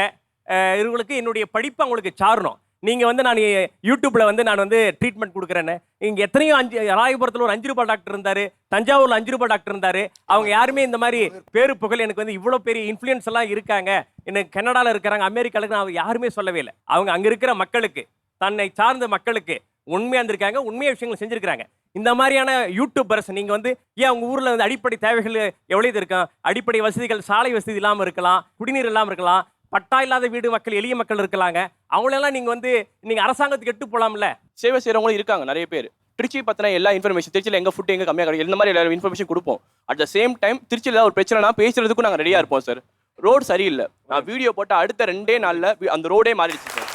இவங்களுக்கு என்னுடைய படிப்பு அவங்களுக்கு சாரணும். நீங்கள் வந்து நான் யூடியூப்பில் வந்து நான் வந்து ட்ரீட்மெண்ட் கொடுக்குறேன்னு இங்கே எத்தனையோ ராயபுரத்தில் ஒரு 5 ரூபாய் டாக்டர் இருந்தார், தஞ்சாவூரில் 5 ரூபாய் டாக்டர் இருந்தார். அவங்க யாருமே இந்த மாதிரி பேரு புகழ் எனக்கு வந்து இவ்வளோ பெரிய இன்ஃப்ளூயன்ஸ் எல்லாம் இருக்காங்க, எனக்கு கனடாவில் இருக்கிறாங்க, அமெரிக்காவுக்கு நான் யாருமே சொல்லவே இல்லை. அவங்க அங்கே இருக்கிற மக்களுக்கு, தன்னை சார்ந்த மக்களுக்கு உண்மையாக இருந்திருக்காங்க, உண்மையாக விஷயங்கள் செஞ்சுருக்காங்க. இந்த மாதிரியான யூடியூபர்ஸ் நீங்கள் வந்து ஏன் உங்கள் ஊரில் வந்து அடிப்படை தேவைகள் எவ்வளோ இருக்கும், அடிப்படை வசதிகள், சாலை வசதி இல்லாமல் இருக்கலாம், குடிநீர் இல்லாமல் இருக்கலாம், பட்டா இல்லாத வீடு மக்கள், எளிய மக்கள் இருக்கலாங்க. அவங்களெல்லாம் நீங்கள் அரசாங்கத்துக்கு எட்டு போகலாம்ல. சேவை செய்கிறவங்களும் இருக்காங்க நிறைய பேர். திருச்சி பற்றின எல்லா இன்ஃபர்மேஷன், திருச்சியில் எங்கள் ஃபுட் எங்கே கம்மியாக கிடைக்கும், இந்த மாதிரி எல்லாரும் இன்ஃபர்மேஷன் கொடுப்போம். அட் த சேம் டைம் திருச்சியில் ஒரு பிரச்சனைனா பேசுறதுக்கும் நாங்கள் ரெடியாக இருப்போம். சார் ரோடு சரியில்லை, நான் வீடியோ போட்ட அடுத்த 2 நாளில் அந்த ரோடே மாறிடுச்சு சார்.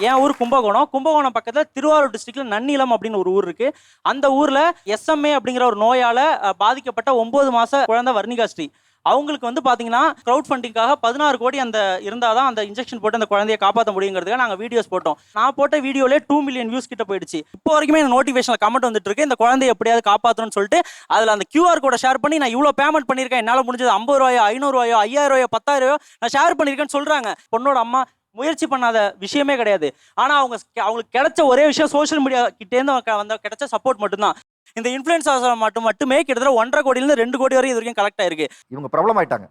என் ஊர் கும்பகோணம். கும்பகோணம் பக்கத்தில் திருவாரூர் டிஸ்ட்ரிக்ட்ல நன்னிலம் அப்படின்னு ஒரு ஊர் இருக்கு. அந்த ஊர்ல SMA அப்படிங்கிற ஒரு நோயால பாதிக்கப்பட்ட 9 மாச குழந்தை வர்ணிகா ஸ்ரீ. அவங்களுக்கு வந்து பார்த்தீங்கன்னா க்ரௌட் ஃபண்டிங்காக 16 கோடி அந்த இருந்தால் தான் அந்த இன்ஜெக்ஷன் போட்டு அந்த குழந்தையை காப்பாற்ற முடியுங்கிறதுக்காக நாங்கள் வீடியோஸ் போட்டோம். நான் போட்ட வீடியோலே 2 மில்லியன் வியூஸ் கிட்ட போயிடுச்சு. இப்போ வரைக்குமே எனக்கு நோட்டிஃபிகேஷனில் கமெண்ட் வந்துட்டு இருக்கு, இந்த குழந்தைய எப்படியாவது காப்பாற்றணும்னு சொல்லிட்டு. அதில் அந்த QR கோடை ஷேர் பண்ணி நான் இவ்வளோ பேமெண்ட் பண்ணியிருக்கேன், என்னால் முடிஞ்சது 50 ரூபாயோ 500 ரூபாயோ 5000 ரூபாயோ 10,000 ரூபாயோ நான் ஷேர் பண்ணியிருக்கேன்னு சொல்கிறாங்க. பொண்ணோட அம்மா முயற்சி பண்ணாத விஷயமே கிடையாது. ஆனா அவங்களுக்கு கிடைச்ச ஒரே விஷயம் சோஷியல் மீடியா கிட்டேருந்து வந்த கிடைச்ச சப்போர்ட் மட்டும்தான். இந்த இன்ஃப்ளூயன்சர்ஸ் மட்டுமே கிட்டத்தட்ட 1.5 கோடியிலிருந்து 2 கோடி வரை இது வரைக்கும் கலெக்ட் ஆயிருக்கு. இவங்க பிரபலம் ஆயிட்டாங்க.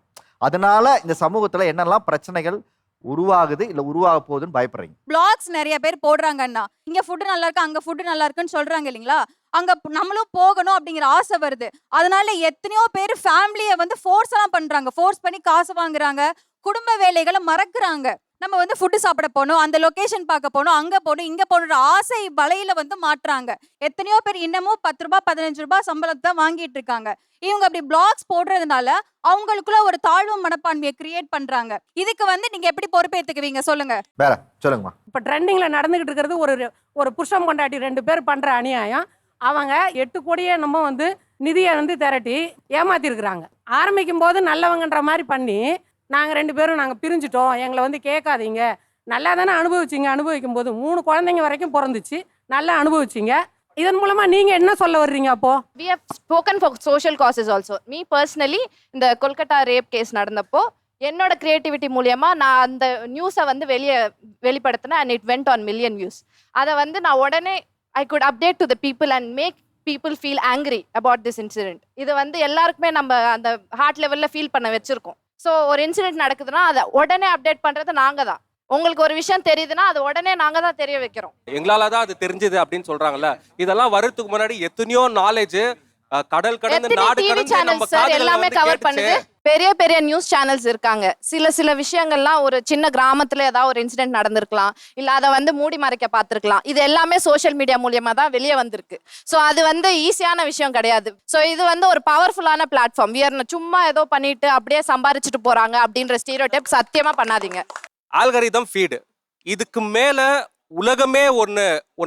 அதனால இந்த சமூகத்துல என்னெல்லாம் பிரச்சனைகள் உருவாகுது இல்ல உருவாக போகுதுன்னு பயப்படுறீங்க? பிளாக்ஸ் நிறைய பேர் போடுறாங்கன்னா, இங்க ஃபுட் நல்லா இருக்கு, அங்க ஃபுட் நல்லா இருக்குன்னு சொல்றாங்க இல்லைங்களா? அங்க நம்மளும் போகணும் அப்படிங்கிற ஆசை வருது. அதனால எத்தனையோ பேர் ஃபேமிலியை வந்து ஃபோர்ஸ் எல்லாம் பண்றாங்க. ஃபோர்ஸ் பண்ணி காசு வாங்குறாங்க. குடும்ப வேலைகளை மறக்குறாங்க. நம்ம வந்து ஃபுட்டு சாப்பிட போகணும், அந்த லொகேஷன் பார்க்க போகணும், அங்க போகணும், இங்க போகணுன்ற ஆசை வலையில வந்து மாட்டுறாங்க. எத்தனையோ பேர் இன்னமும் 10 ரூபாய் 15 ரூபாய் சம்பளத்தை தான் வாங்கிட்டு இருக்காங்க. இவங்க அப்படி பிளாக்ஸ் போடுறதுனால அவங்களுக்குள்ள ஒரு தாழ்வு மனப்பான்மையை கிரியேட் பண்றாங்க. இதுக்கு வந்து நீங்க எப்படி பொறுப்பேற்றுக்குவீங்க சொல்லுங்க? வேற சொல்லுங்கம்மா. இப்போ ட்ரெண்டிங்ல நடந்துகிட்டு இருக்கிறது ஒரு புருஷன் பொண்டாட்டி 2 பேர் பண்ற அநியாயம். அவங்க 8 கோடியே நம்ம வந்து நிதியை வந்து திரட்டி ஏமாத்திருக்கிறாங்க. ஆரம்பிக்கும் போது நல்லவங்கன்ற மாதிரி பண்ணி நாங்கள் 2 பேரும் பிரிஞ்சுட்டோம், எங்களை வந்து கேட்காதீங்க, நல்லா தானே அனுபவிக்கும் போது 3 குழந்தைங்க வரைக்கும் பிறந்துச்சு, நல்லா அனுபவிச்சிங்க. இதன் மூலமா நீங்க என்ன சொல்ல வர்றீங்க? அப்போ we have spoken for social causes also. me personally இந்த கொல்கட்டா ரேப் கேஸ் நடந்தப்போ என்னோட கிரியேட்டிவிட்டி மூலமா நான் அந்த நியூஸை வந்து வெளிப்படுத்தினேன். and it went on million views. அதை வந்து நான் உடனே I could update to the people and make people feel angry about this incident. இது வந்து எல்லாருக்குமே நம்ம அந்த ஹார்ட் லெவல்ல ஃபீல் பண்ண வச்சிருக்கோம். ஸோ ஒரு இன்சிடென்ட் நடக்குதுன்னா அதை உடனே அப்டேட் பண்றது நாங்க தான். உங்களுக்கு ஒரு விஷயம் தெரியுதுன்னா அது உடனே நாங்க தான் தெரிய வைக்கிறோம். எங்களால தான் அது தெரிஞ்சது அப்படின்னு சொல்றாங்கல்ல. இதெல்லாம் வரதுக்கு முன்னாடி எத்தனையோ நாலேஜ் கடல் கடந்து நாடு கடந்து நம்ம காதுல எல்லாமே கவர் பண்ணுது. பெரிய பெரிய நியூஸ் சேனல்ஸ் இருக்காங்க. சில விஷயங்கள்லாம் ஒரு சின்ன கிராமத்துல ஏதாவது ஒரு இன்சிடென்ட் நடந்திருக்கலாம், இல்ல அதை வந்து மூடி மறைக்க பார்த்திருக்கலாம். இது எல்லாமே சோஷியல் மீடியா மூலியமா தான் வெளியே வந்திருக்கு. ஸோ அது வந்து ஈஸியான விஷயம் கிடையாது. ஸோ இது வந்து ஒரு பவர்ஃபுல்லான பிளாட்ஃபார்ம். சும்மா ஏதோ பண்ணிட்டு அப்படியே சம்பாரிச்சுட்டு போறாங்க அப்படின்ற ஸ்டீரியோடைப் சத்தியமா பண்ணாதீங்க. ஆல்கரிதம் ஃபீடு இதுக்கு மேல உலகமே ஒன்னு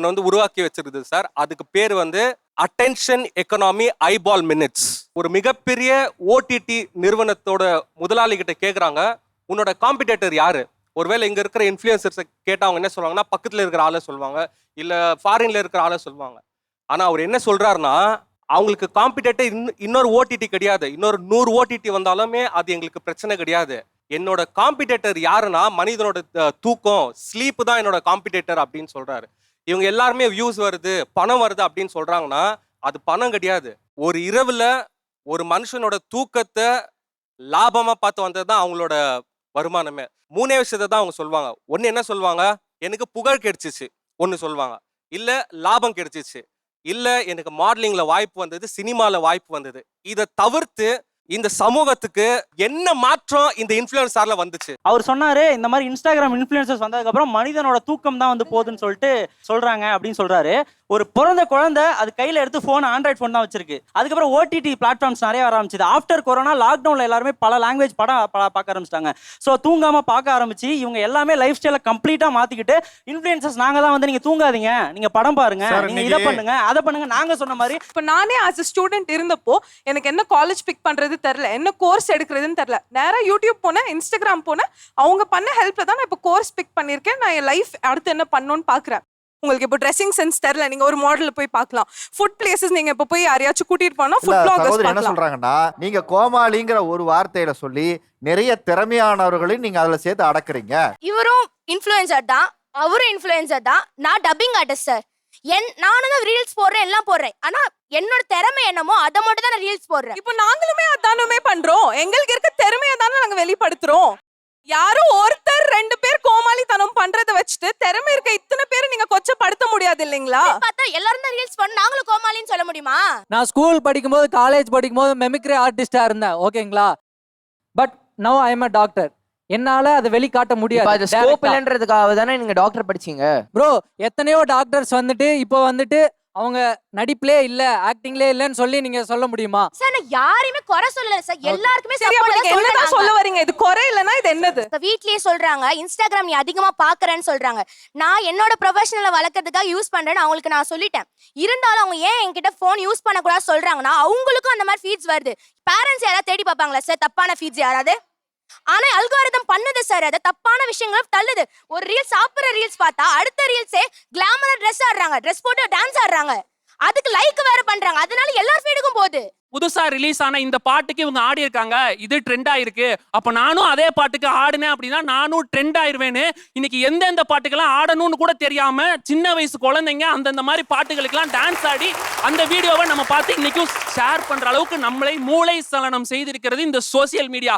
வந்து உருவாக்கி வச்சிருக்குது சார். அதுக்கு பேர் வந்து அட்டென்ஷன் எக்கனாமி ஐபால் மினிட்ஸ். ஒரு மிகப்பெரிய ஓடிடி நிறுவனத்தோட முதலாளி கிட்ட கேட்குறாங்க, உன்னோட காம்படிட்டர் யாரு? ஒருவேளை இங்க இருக்கிற இன்ஃப்ளூயன்சர்ஸை கேட்டால் அவங்க என்ன சொல்லுவாங்கன்னா, பக்கத்துல இருக்கிற ஆளை சொல்லுவாங்க, இல்ல ஃபாரின்ல இருக்கிற ஆளை சொல்லுவாங்க. ஆனா அவர் என்ன சொல்றாருன்னா, அவங்களுக்கு காம்படிட்டர் இன்னொரு ஓடிடி கிடையாது. இன்னொரு 100 ஓடிடி வந்தாலுமே அது எங்களுக்கு பிரச்சனை கிடையாது. என்னோட காம்படிட்டர் யாருன்னா மனிதனோட தூக்கம், ஸ்லீப் தான் என்னோட காம்படிட்டர் அப்படின்னு சொல்றாரு. இவங்க எல்லாருமே வியூஸ் வருது, பணம் வருது அப்படின்னு சொல்றாங்கன்னா அது பணம் கிடையாது. ஒரு இரவுல ஒரு மனுஷனோட தூக்கத்தை லாபமா பார்த்து வந்தது தான் அவங்களோட வருமானமே. 3 விஷயத்தை தான் அவங்க சொல்லுவாங்க. ஒன்னு என்ன சொல்லுவாங்க, எனக்கு புகழ் கிடைச்சிச்சு ஒன்னு சொல்லுவாங்க, இல்ல லாபம் கிடைச்சிச்சு, இல்ல எனக்கு மாடலிங்ல வாய்ப்பு வந்தது, சினிமால வாய்ப்பு வந்தது. இதை தவிர்த்து இந்த சமூகத்துக்கு என்ன மாற்றம் இந்த இன்ஃப்ளூயன்சர்ல வந்துச்சு? அவர் சொன்னாரு, இந்த மாதிரி இன்ஸ்டாகிராம் இன்ஃப்ளூயன்சர்ஸ் வந்ததுக்கு அப்புறம் மனிதனோட தூக்கம் தான் வந்து போகுதுன்னு சொல்லிட்டு சொல்றாங்க அப்படின்னு சொல்றாரு. ஒரு பிறந்த குழந்தை அது கையில எடுத்து போன் ஆண்ட்ராய்ட் போன் தான் வச்சிருக்கு. அதுக்கப்புறம் ஓடிடி பிளாட்ஃபார்ம்ஸ் நிறைய வர ஆரம்பிச்சது. ஆஃப்டர் கொரோனா லாக்டவுன்ல எல்லாருமே பல லாங்குவேஜ் படம் பார்க்க ஆரம்பிச்சிட்டாங்க. ஸோ தூங்காம பார்க்க ஆரம்பிச்சு இவங்க எல்லாமே லைஃப் ஸ்டைலை கம்ப்ளீட்டா மாத்திக்கிட்டு இன்ஃப்ளூயன்சர்ஸ் நாங்க தான் வந்து நீங்க தூங்காதீங்க, நீங்க படம் பாருங்க, நீங்க இதை பண்ணுங்க அதை பண்ணுங்க நாங்க சொன்ன மாதிரி. இப்போ நானே ஆஸ் அ ஸ்டூடெண்ட் இருந்தப்போ எனக்கு என்ன காலேஜ் பிக் பண்றது தெரியல, என்ன கோர்ஸ் எடுக்கிறதுன்னு தெரியல. நேரா யூடியூப் போனேன், இன்ஸ்டாகிராம் போனேன், அவங்க பண்ண ஹெல்ப்ல தான் நான் இப்போ கோர்ஸ் பிக் பண்ணியிருக்கேன். நான் என் லைஃப் அடுத்து என்ன பண்ணணும்னு பாக்குறேன். உங்களுக்கு இப்போ ட்ரெஸ்ஸிங் சென்ஸ் தெரியல, நீங்க ஒரு மாடல்ல போய் பார்க்கலாம். ஃபுட் பிளேசஸ் நீங்க இப்போ போய் யாரையாச்சும் கூட்டிட்டு போனா ஃபுட் பிளாகர்ஸ் என்ன பார்க்கலாம். சொல்றாங்கன்னா, நீங்க கோமாளிங்கிற ஒரு வார்த்தையில சொல்லி நிறைய திறமையானவர்களையும் நீங்க அதுல சேர்த்து அடக்குறீங்க. இவரும் இன்ஃப்ளூயன்சர் தான், அவரும் இன்ஃப்ளூயன்சர் தான். நான் டப்பிங் ஆர்டிஸ்ட் சார். நானும் தான் ரீல்ஸ் போடுறேன், எல்லாம் போடுறேன். ஆனா என்னோட திறமை என்னமோ அதை மட்டும் தான் ரீல்ஸ் போடுறேன். இப்போ நாங்களுமே அதானுமே பண்றோம். எங்களுக்கு இருக்க திறமையை தானே நாங்க வெளிப்படுத்துறோம். யாரும் ஒருத்தர் 2 பேர் கோமாளித்தனம் பண்றதை வச்சுட்டு திறமை இருக்க இத்தனை பேர் நீங்க கொச்சப்படுத்த முடியாது இல்லைங்களா? பார்த்தா எல்லாரும் தான் ரீல்ஸ் பண்ண, நாங்களும் கோமாளின்னு சொல்ல முடியுமா? நான் ஸ்கூல் படிக்கும்போது காலேஜ் படிக்கும்போது மெமிக்ரி ஆர்டிஸ்டா இருந்தேன், ஓகேங்களா? But now I am a doctor. என்னால அதை வெளிக்காட்ட முடியாது. அது ஸ்கோப் இல்லன்றதுக்காக தானே நீங்க டாக்டர் படிச்சீங்க ப்ரோ. எத்தனையோ டாக்டர்ஸ் வந்துட்டு இப்போ வந்துட்டு அவங்க நடிப்புலே இல்ல, ஆக்டிங்லே இல்லன்னு சொல்லி நீங்க சொல்ல முடியுமா? சார் நான் யாரையுமே குறை சொல்லல சார், எல்லாருக்குமே சரி, அப்ப நீங்க என்னதான் சொல்ல வரீங்க? இது குறை இல்லனா இது என்னது? வீட்லயே சொல்றாங்க இன்ஸ்டாகிராம் நீ அதிகமா பாக்குறேன்னு சொல்றாங்க. நான் என்னோட ப்ரொஃபஷனலை வளர்க்கறதுக்காக யூஸ் பண்றேன்னு அவங்களுக்கு நான் சொல்லிட்டேன். இருந்தாலும் அவங்க ஏன் என்கிட்ட போன் யூஸ் பண்ண கூடாது சொல்றாங்கன்னா அவங்களுக்கும் அந்த மாதிரி ஃபீட்ஸ் வருது. பேரண்ட்ஸ் யாராவது தேடி பார்ப்பாங்களா சார் தப்பான ஃபீட்ஸ் யாராவது? ஆனா அல்காரிதம் பண்ணுது சார், அது தப்பான விஷயங்களும் தள்ளுது. ஒரு ரீல்ஸ் சாப்பிடுற ரீல்ஸ் பார்த்தா அடுத்த ரீல்ஸே கிளாமரா ட்ரெஸ் ஆடுறாங்க, ட்ரெஸ் போட்டு டான்ஸ் ஆடுறாங்க, அதுக்கு லைக் வேற பண்றாங்க. அதனால எல்லார் ஃபீடுக்கும் போகுது. புதுசா ரிலீஸ் ஆன இந்த பாட்டுக்கு இவங்க ஆடி இருக்காங்க, இது ட்ரெண்ட் ஆயிருக்கு, அப்ப நானும் அதே பாட்டுக்கு ஆடினேன் அப்படின்னா நானும் ட்ரெண்ட் ஆயிருவேன்னு இன்னைக்கு எந்தெந்த பாட்டுக்கெல்லாம் ஆடணும்னு கூட தெரியாம சின்ன வயசு குழந்தைங்க அந்தந்த மாதிரி பாட்டுகளுக்கெல்லாம் டான்ஸ் ஆடி அந்த வீடியோவை நம்ம பார்த்து இன்னைக்கும் ஷேர் பண்ற அளவுக்கு நம்மளை மூளை சலனம் செய்திருக்கிறது இந்த சோசியல் மீடியா.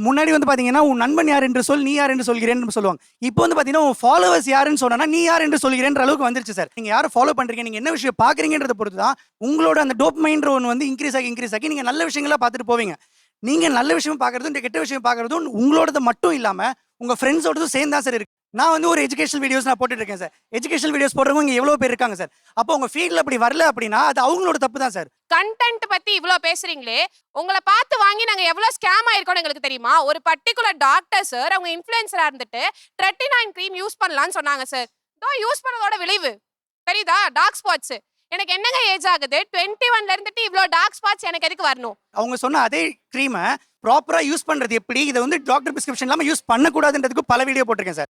முன்னாடி வந்து பாத்தீங்கன்னா உன் நண்பன் யார் என்று சொல், நீ யார் என்று சொல்கிறேன்னு சொல்லுவாங்க. இப்போ வந்து பாத்தீங்கன்னா உன் ஃபாலோவர்ஸ் யாருன்னு சொன்னா நீ யார் என்று சொல்கிறேன்ற அளவுக்கு வந்துருச்சு சார். நீங்க யாரை ஃபாலோ பண்றீங்க, நீங்க என்ன விஷயம் பாக்குறீங்கன்றத பொறுத்து தான் உங்களோட அந்த டோபமைன்ற ஒன்று வந்து இன்க்ரீஸ் ஆகி நீங்க நல்ல விஷயங்களா பார்த்துட்டு போவீங்க. நீங்க நல்ல விஷயம் பார்க்கறதும் இந்த கெட்ட விஷயம் பார்க்கறதும் உங்களோடது மட்டும் இல்லாம உங்க ஃப்ரெண்ட்ஸோடதும் சேர்ந்து தான் சார் இருக்கு. நான் வந்து ஒரு எஜுகேஷனல் வீடியோஸ் நான் போட்டுட்டு இருக்கேன் சார். எஜுகேஷனல் வீடியோஸ் போடுறவங்க இங்க எவ்வளவு பேர் இருக்காங்க சார். அப்போ உங்க ஃபீல்ட்ல அப்படி வரல அப்படின்னா அது அவங்களோட தப்பு தான் சார். கண்டென்ட் பத்தி இவ்ளோ பேசுறீங்களே, உங்களை பார்த்து வாங்கி நாங்க எவ்வளவு ஸ்கேம் ஆயிருக்கோம்னு எங்களுக்கு தெரியுமா? ஒரு பர்டிகுலர் டாக்டர் சார் அவங்க இன்ஃப்ளூயன்சரா இருந்துட்டு 39 க்ரீம் யூஸ் பண்ணலாம்னு சொன்னாங்க சார். தோ யூஸ் பண்ணதோட விளைவு தெரியுதா? Dark spots. எனக்கு என்னங்க ஏஜ் ஆகுது? 21ல இருந்துட்டு இவ்ளோ டார்க் ஸ்பாட்ஸ் எனக்கு எதுக்கு வரணும்? அவங்க சொன்ன அதே க்ரீமை ப்ராப்பரா யூஸ் பண்றது எப்படி, இதை வந்து டாக்டர் பிரிஸ்கிரிப்ஷன் இல்லாம யூஸ் பண்ணக்கூடாதுன்றதுக்கு பல வீடியோ போட்டிருக்கேன் சார்.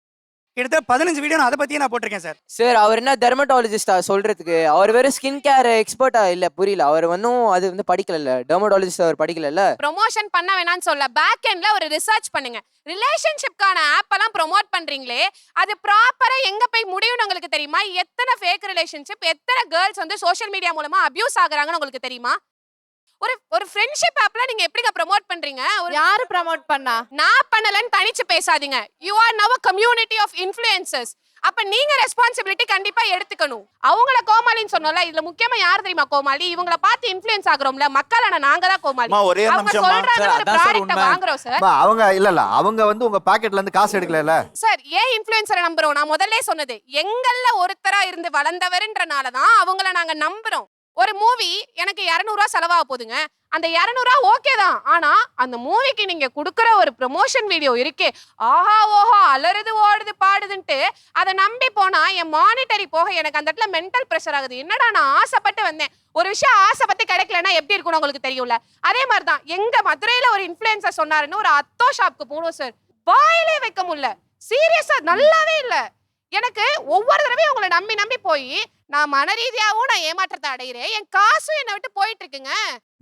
கிட்டத்தட்ட 15 வீடியோ நான் அதை பத்தியே நான் போட்டிருக்கேன் சார். சார் அவர் என்ன டெர்மட்டாலஜிஸ்டா சொல்றதுக்கு? அவர் வேற ஸ்கின் கேர் எக்ஸ்பர்ட்டா இல்ல, புரியல. அவர் வந்து அது வந்து படிக்கல, டெர்மட்டாலஜிஸ்ட் அவர் படிக்கல. ப்ரொமோஷன் பண்ண வேணாம்னு சொல்ல, பேக் எண்ட்ல ஒரு ரிசர்ச் பண்ணுங்க. ரிலேஷன்ஷிப்கான ஆப் எல்லாம் ப்ரோமோட் பண்றீங்களே, அது ப்ராப்பரா எங்க போய் முடியும்னு உங்களுக்கு தெரியுமா? எத்தனை ஃபேக் ரிலேஷன்ஷிப், எத்தனை கேர்ள்ஸ் வந்து சோஷியல் மீடியா மூலமா அபியூஸ் ஆகுறாங்கன்னு உங்களுக்கு தெரியுமா? ஒரு ஃப்ரெண்ட்ஷிப் ஆப்ல நீங்க எப்படிங்க ப்ரோமோட் பண்றீங்க? யாரு ப்ரோமோட் பண்ணா? நான் பண்ணலன்னு தனிச்சு பேசாதீங்க. யூ ஆர் நவ கம்யூனிட்டி ஆஃப் இன்ஃப்ளூயன்சர்ஸ். அப்ப நீங்க ரெஸ்பான்சிபிலிட்டி கண்டிப்பா எடுத்துக்கணும். அவங்கள கோமாளின்னு சொன்னோம்ல, இதுல முக்கியமா யார் தெரியுமா கோமாளி? இவங்கள பார்த்து இன்ஃப்ளூயன்ஸ் ஆகுறோம்ல மக்களான நாங்க தான் கோமாளி. ஒரே அவங்க சொல்றாங்க ஒரு ப்ராடக்ட்ட வாங்குறோம் சார். அவங்க இல்ல அவங்க வந்து உங்க பாக்கெட்ல இருந்து காசு எடுக்கல சார். ஏன் இன்ஃப்ளூயன்சரை நம்புறோம்? நான் முதல்ல சொன்னது எங்கள்ல ஒருத்தரா இருந்து வளர்ந்தவர்ன்றனால தான் அவங்கள நாங்க நம்புறோம். ஒரு மூவி எனக்கு 200 ரூபாய் செலவாக போகுதுங்க. அந்த 200 ரூபாய் ஓகே தான். ஆனா அந்த மூவிக்கு நீங்க கொடுக்குற ஒரு ப்ரமோஷன் வீடியோ இருக்கே, ஆஹா ஓஹோ அலறுது ஓடுது பாடுதுன்ட்டு அதை நம்பி போனா என் மானிட்டரி போக எனக்கு அந்த இடத்துல மென்டல் ப்ரெஷர் ஆகுது. என்னடா நான் ஆசைப்பட்டு வந்தேன், ஒரு விஷயம் ஆசைப்பட்டு கிடைக்கலன்னா எப்படி இருக்கும்னு உங்களுக்கு தெரியும்ல. அதே மாதிரி தான் எங்க மதுரையில ஒரு இன்ஃப்ளூயன்சர் சொன்னாருன்னு ஒரு அத்தோ ஷாப்க்கு போனோம் சார். வாயிலே வைக்க முடியல, சீரியஸா நல்லாவே இல்லை. எனக்கு ஒவ்வொரு தடவையும் உங்களை நம்பி நம்பி போய் நான் மன ரீதியாகவும் நான் ஏமாற்றத்தை அடைகிறேன். என் காசும் என்னை விட்டு போயிட்டு இருக்குங்க.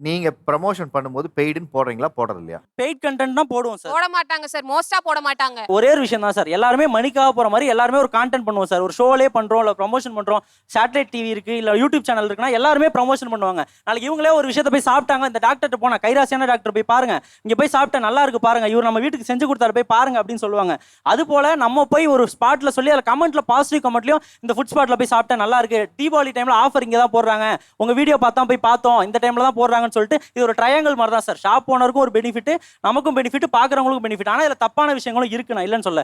நீங்க ப்ரமோஷன் பண்ணும்போது பெய்டுன்னு போடுறீங்களா போடுறது இல்லையா? பெய்ட் கண்டென்ட் தான் போடுவோம் சார். போட மாட்டாங்க சார், மோஸ்டா போட மாட்டாங்க. ஒரே ஒரு விஷயம் தான் சார், எல்லாருமே மணிக்காக போற மாதிரி எல்லாருமே ஒரு கான்டென்ட் பண்ணுவோம் சார். ஒரு ஷோலே பண்றோம், இல்ல ப்ரமோஷன் பண்றோம், சேட்டலைட் டிவி இருக்கு, இல்ல யூடியூப் சேனல் இருக்குன்னா எல்லாருமே ப்ரமோஷன் பண்ணுவாங்க. நாளைக்கு இவங்களே ஒரு விஷயத்தை போய் சாப்பிட்டாங்க, இந்த டாக்டர்கிட்ட போனா கைராசியான டாக்டர் போய் பாருங்க, இங்க போய் சாப்பிட்டா நல்லா இருக்கு பாருங்க, இவர் நம்ம வீட்டுக்கு செஞ்சு கொடுத்தாரு போய் பாருங்க அப்படின்னு சொல்லுவாங்க. அது போல நம்ம போய் ஒரு ஸ்பாட்ல சொல்லி அதில் கமெண்ட்ல பாசிட்டிவ் கமெண்ட்லயும் இந்த ஃபுட் ஸ்பாட்ல போய் சாப்பிட்டா நல்லா இருக்கு, தீபாவளி டைம்ல ஆஃபர் இங்க தான் போடுறாங்க, உங்க வீடியோ பார்த்தா போய் பார்த்தோம், இந்த டைம்ல தான் போடுறாங்கன்னு சொல்லிட்டு இது ஒரு ட்ரையாங்கிள் மாதிரி தான் சார். ஷாப் ஓனருக்கும் ஒரு பெனிஃபிட், நமக்கும் பெனிஃபிட், பாக்குறவங்களுக்கும் பெனிஃபிட். ஆனா இதுல தப்பான விஷயங்களும் இருக்கு, நான் இல்லைன்னு சொல்ல.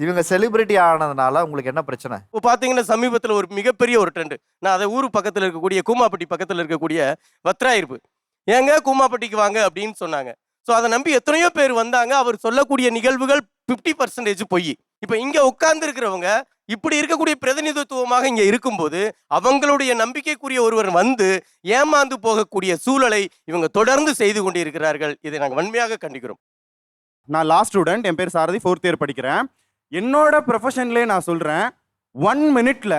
இவங்க செலிபிரிட்டி ஆனதுனால உங்களுக்கு என்ன பிரச்சனை? இப்போ பாத்தீங்கன்னா சமீபத்தில் ஒரு மிகப்பெரிய ஒரு ட்ரெண்ட், நான் அதை ஊர் பக்கத்தில் இருக்கக்கூடிய கூமாப்பட்டி பக்கத்தில் இருக்கக்கூடிய வத்ராயிருப்பு, ஏங்க கூமாப்பட்டிக்கு வாங்க அப்படின்னு சொன்னாங்க. ஸோ அதை நம்பி எத்தனையோ பேர் வந்தாங்க. அவர் சொல்லக்கூடிய நிகழ்வுகள் 50% பொய். இப்போ இங்க உட்கார்ந்து இருக்கிறவங்க இப்படி இருக்கக்கூடிய பிரதிநிதித்துவமாக இங்க இருக்கும்போது அவங்களுடைய நம்பிக்கைக்குரிய ஒருவர் வந்து ஏமாந்து போகக்கூடிய சூழலை இவங்க தொடர்ந்து செய்து கொண்டிருக்கிறார்கள். இதை நாங்கள் வன்மையாக கண்டிக்கிறோம். நான் லாஸ்ட் ஸ்டூடெண்ட், என் பேர் சாரதி, 4th இயர் படிக்கிறேன். என்னோட ப்ரொஃபஷன்லேயே நான் சொல்கிறேன், 1 மினிட்ல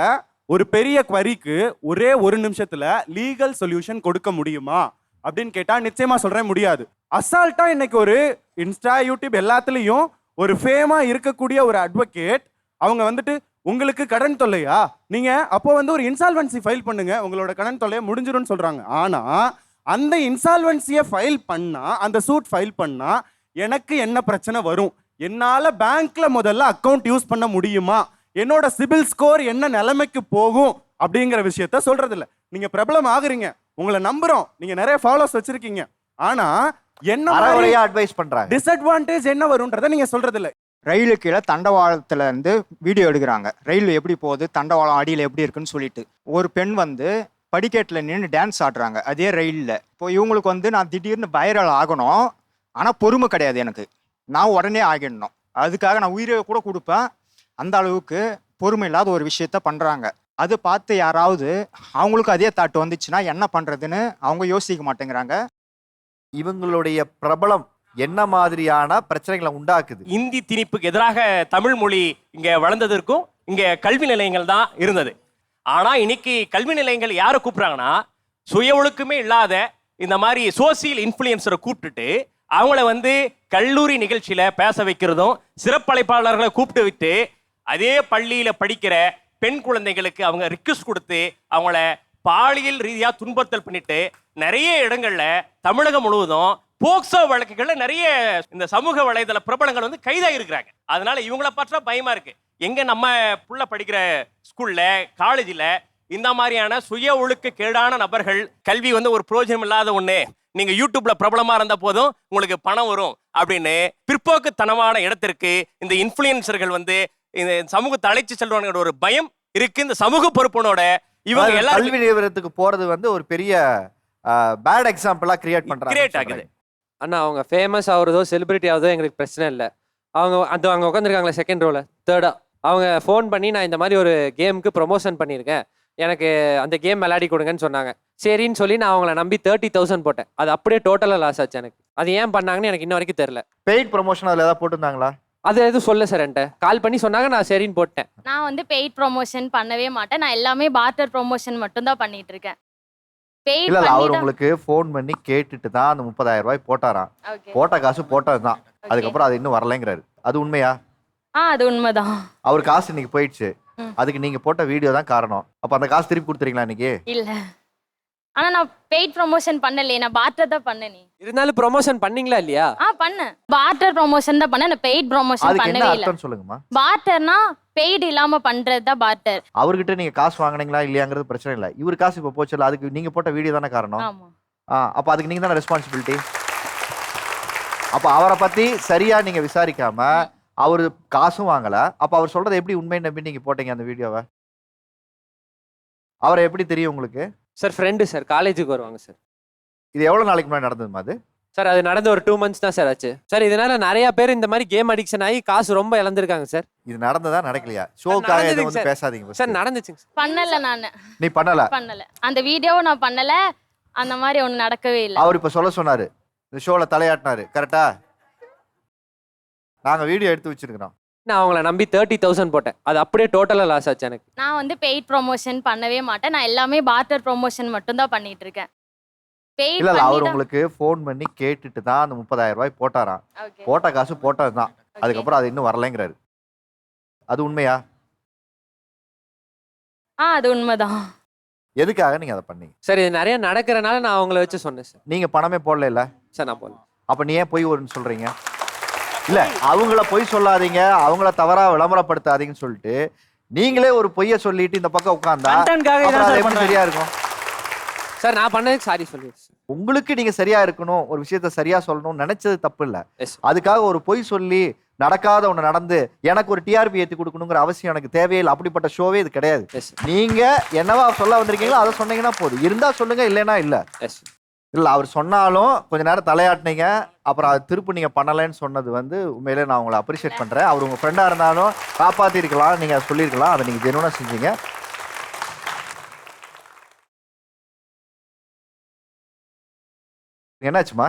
ஒரு பெரிய குவரிக்கு ஒரே 1 நிமிஷத்துல லீகல் சொல்யூஷன் கொடுக்க முடியுமா அப்படின்னு கேட்டால் நிச்சயமா சொல்கிறேன், முடியாது. அசால்ட்டா இன்னைக்கு ஒரு இன்ஸ்டா யூடியூப் எல்லாத்துலேயும் ஒரு ஃபேமாக இருக்கக்கூடிய ஒரு அட்வொகேட் அவங்க வந்துட்டு உங்களுக்கு கடன் தொல்லையா, நீங்க அப்போ வந்து ஒரு இன்சால்வன்சி ஃபைல் பண்ணுங்க, உங்களோட கடன் தொல்லையை முடிஞ்சிரும்னு சொல்றாங்க. ஆனா அந்த இன்சால்வன்சியை ஃபைல் பண்ணா, அந்த சூட் ஃபைல் பண்ணா எனக்கு என்ன பிரச்சனை வரும், என்னால பேங்க்ல முதல்ல அக்கௌண்ட் யூஸ் பண்ண முடியுமா, என்னோட சிபில் ஸ்கோர் என்ன நிலைமைக்கு போகும் அப்படிங்கிற விஷயத்த சொல்றது இல்ல. நீங்க பிரபலம் ஆகுறீங்க, உங்களை நம்புறோம், நீங்க நிறைய ஃபாலோவர்ஸ் வச்சிருக்கீங்க, ஆனா என்ன அட்வைஸ் பண்றாங்க, டிஸ்அட்வான்டேஜ் என்ன வரும்ன்றத நீங்க சொல்றது இல்ல. ரயிலு கீழே தண்டவாளத்துல இருந்து வீடியோ எடுக்கிறாங்க, ரயில் எப்படி போகுது, தண்டவாளம் அடியில் எப்படி இருக்குன்னு சொல்லிட்டு. ஒரு பெண் வந்து படிக்கட்டில் நின்று டான்ஸ் ஆடுறாங்க அதே ரயிலில். இப்போ இவங்களுக்கு வந்து நான் திடீர்னு வைரல் ஆகணும், ஆனால் பொறுமை கிடையாது எனக்கு, நான் உடனே ஆகிடணும், அதுக்காக நான் உயிரை கூட கொடுப்பேன், அந்த அளவுக்கு பொறுமை இல்லாத ஒரு விஷயத்த பண்ணுறாங்க. அது பார்த்து யாராவது அவங்களுக்கு அதே தாட்டு வந்துச்சுன்னா என்ன பண்ணுறதுன்னு அவங்க யோசிக்க மாட்டேங்கிறாங்க. இவங்களுடைய பிரபலம் என்ன மாதிரியான பிரச்சனைகளை உண்டாக்குது? இந்தி திணிப்புக்கு எதிராக தமிழ் மொழி இங்க வளர்ந்ததற்கும் இங்க கல்வி நிலையங்கள் தான் இருந்தது. ஆனா இன்னைக்கு கல்வி நிலையங்கள் யாரை கூப்பிடுறாங்கன்னா சுய ஒழுக்கமே இல்லாத இந்த மாதிரி சோசியல் இன்ஃப்ளூயன்சரை கூப்பிட்டுட்டு அவங்கள வந்து கல்லூரி நிகழ்ச்சியில பேச வைக்கிறதும், சிறப்பழைப்பாளர்களை கூப்பிட்டு விட்டு அதே பள்ளியில படிக்கிற பெண் குழந்தைகளுக்கு அவங்க ரிக்வெஸ்ட் கொடுத்து அவங்கள பாலியல் ரீதியா துன்புறுத்தல் பண்ணிட்டு நிறைய இடங்கள்ல தமிழகம் முழுவதும் போக்சோ வழக்குகள்ல நிறைய இந்த சமூக வலைதள பிரபலங்கள் வந்து கைதாகிருக்கிறாங்க. அதனால இவங்களை பற்ற பயமா இருக்கு. எங்க நம்ம புள்ள படிக்கிற ஸ்கூல்ல காலேஜில் இந்த மாதிரியான சுய ஒழுக்க கேடான நபர்கள், கல்வி வந்து ஒரு பிரயோஜனம் இல்லாத ஒண்ணு, நீங்க யூடியூப்ல பிரபலமா இருந்த போதும் உங்களுக்கு பணம் வரும் அப்படின்னு பிற்போக்குத்தனமான இடத்திற்கு இந்த இன்ஃப்ளூயன்சர்கள் வந்து இந்த சமூகத்தை அழைச்சி செல்வாங்க ஒரு பயம் இருக்கு. இந்த சமூக பொறுப்புனோட இவங்க எல்லாம் கல்வி நிறுவனத்துக்கு போறது வந்து ஒரு பெரிய பேட் எக்ஸாம்பிளா கிரியேட் ஆகுது. அண்ணா அவங்க ஃபேமஸ் ஆகுறதோ செலிபிரிட்டி ஆகுறதோ எங்களுக்கு பிரச்சனை இல்லை. அவங்க உட்காந்துருக்காங்களே செகண்ட் ரோல தேர்டா, அவங்க ஃபோன் பண்ணி நான் இந்த மாதிரி ஒரு கேமுக்கு ப்ரொமோஷன் பண்ணியிருக்கேன், எனக்கு அந்த கேம் விளையாடி கொடுங்கன்னு சொன்னாங்க. சரின்னு சொல்லி நான் அவங்கள நம்பி 30,000 போட்டேன். அது அப்படியே டோட்டலாக லாஸ் ஆச்சு எனக்கு. அது ஏன் பண்ணாங்கன்னு எனக்கு இன்ன வரைக்கும் தெரியல. பெய்ட் ப்ரொமோஷன் அதில் ஏதாவது போட்டிருந்தாங்களா? அது எதுவும் சொல்ல சார், என்கிட்ட கால் பண்ணி சொன்னாங்க, நான் சரின்னு போட்டேன். நான் வந்து பெய்ட் ப்ரொமோஷன் பண்ணவே மாட்டேன். நான் எல்லாமே பார்ட்டர் ப்ரொமோஷன் மட்டும் தான் பண்ணிட்டு இருக்கேன். இல்ல அவர் உங்களுக்கு ஃபோன் பண்ணி கேட்டுட்டு தான் அந்த 30,000 ரூபாய் போட்டாராம். போட்ட காசு போட்டதுதான், அதுக்கப்புறம் அது இன்னும் வரலைங்கிறாரு. அது உண்மையா? அது உண்மைதான். அவர் காசு இன்னைக்கு போயிடுச்சு, அதுக்கு நீங்க போட்ட வீடியோ தான் காரணம். அப்ப அந்த காசு திருப்பி கொடுத்துறீங்களா இன்னைக்கு? இல்ல, ஆனா நான் பெய்ட் ப்ரொமோஷன் பண்ணலையே, நான் பார்ட்டர் தான் பண்ணேனே. இருந்தாலும் ப்ரொமோஷன் பண்ணீங்களா இல்லையா? பண்ணேன். பார்ட்டர் ப்ரொமோஷன் தான் பண்ணேன், நான் பெய்ட் ப்ரொமோஷன் பண்ணவே இல்ல. அர்த்தம் சொல்லுங்கம்மா. பார்ட்டர்னா பெய்ட் இல்லாம பண்றது தான் பார்ட்டர். அவர்கிட்ட நீங்க காசு வாங்குனீங்களா இல்லையாங்கிறது பிரச்சனை இல்லை. இவர் காசு இப்ப போச்சுல, அதுக்கு நீங்க போட்ட வீடியோ தானே காரணம். அப்ப அதுக்கு நீங்க தானே ரெஸ்பான்சிபிலிட்டி. அப்ப அவரை பத்தி சரியா நீங்க விசாரிக்காம அவரு காசும் வாங்கல, அப்ப அவர் சொல்றது எப்படி உண்மை நம்பி நீங்க போட்டீங்க அந்த வீடியோவை? அவரை எப்படி தெரியும் உங்களுக்கு? சார் ஃப்ரெண்டு சார், காலேஜுக்கு வருவாங்க சார். இது எவ்வளவு நாளைக்கு முன்னாடி நடந்ததுமா அது? சார் அது நடந்து ஒரு 2 months தான் சார் ஆச்சு. சார் இதனால நிறைய பேர் இந்த மாதிரி கேம் அடிக்ஷன் ஆகி காசு ரொம்ப இழந்திருக்காங்க சார். இது நடந்ததா நடக்கலையா? ஷோக்காக எதுவும் வந்து பேசாதீங்க சார். நடந்துச்சுங்க சார். பண்ணல நானு. நீ பண்ணல? அந்த வீடியோவை நான் பண்ணல, அந்த மாதிரி ஒண்ணு நடக்கவே இல்லை. அவர் இப்ப சொல்ல சொன்னாரு, இந்த ஷோல தலையாட்டினாரு, கரெக்டா? நாங்க வீடியோ எடுத்து வச்சிருக்கிறோம். நான் அவங்கள நம்பி 30,000 போட்டேன். அது அப்படியே டோட்டலா லாஸ் ஆச்சு எனக்கு. நான் வந்து பெய்ட் ப்ரொமோஷன் பண்ணவே மாட்டேன். நான் எல்லாமே பார்ட்டர் ப்ரொமோஷன் மட்டும் தான் பண்ணிட்டு இருக்கேன். இல்ல அவர் உங்களுக்கு ஃபோன் பண்ணி கேட்டுட்டு தான் அந்த 30,000 ரூபாய் போட்டாராம். போட்ட காசு போட்டதுதான், அதுக்கப்புறம் அது இன்னும் வரலைங்கிறாரு. அது உண்மையா? அது உண்மைதான். எதுக்காக நீங்க அதை பண்ணீங்க? சார் இது நிறைய நடக்கிறனால நான் அவங்கள வச்சு சொன்னேன் சார். நீங்க பணமே போடல இல்ல சார்? நான் போடல. அப்ப நீ ஏன் போய் ஒருன்னு சொல்றீங்க? இல்ல அவங்கள பொய் சொல்லாதீங்க, அவங்கள தவறா விளம்பரப்படுத்தாதீங்கன்னு சொல்லிட்டு நீங்களே ஒரு பொய்ய சொல்லிட்டு இந்த பக்கம் உட்கார்ந்தா எப்படி சரியா இருக்கும்? சார் நான் பண்ணதுக்கு சாரி சொல்லிடுறேன். உங்களுக்கு நீங்க சரியா இருக்கணும், ஒரு விஷயத்த சரியா சொல்லணும்னு நினைச்சது தப்பு இல்ல. அதுக்காக ஒரு பொய் சொல்லி நடக்காத ஒண்ணு நடந்து எனக்கு ஒரு டிஆர்பி ஏத்தி கொடுக்கணுங்கிற அவசியம் எனக்கு தேவையில்லை. அப்படிப்பட்ட ஷோவே இது கிடையாது. நீங்க என்னவா சொல்ல வந்திருக்கீங்களோ அதை சொன்னீங்கன்னா போதும். இருந்தா சொல்லுங்க, இல்லைன்னா இல்ல. இல்ல அவர் சொன்னாலும் கொஞ்ச நேரம் தலையாட்டினீங்க, அப்புறம் அது திருப்பி நீங்க பண்ணலைன்னு சொன்னது வந்து உண்மையிலே நான் உங்களை அப்ரிஷியேட் பண்றேன். அவர் உங்க ஃப்ரெண்டா இருந்தாலும் காப்பாத்தி இருக்கலாம், நீங்க சொல்லியிருக்கலாம், அதை நீங்க ஜெனுவனா செஞ்சீங்க. என்னாச்சுமா?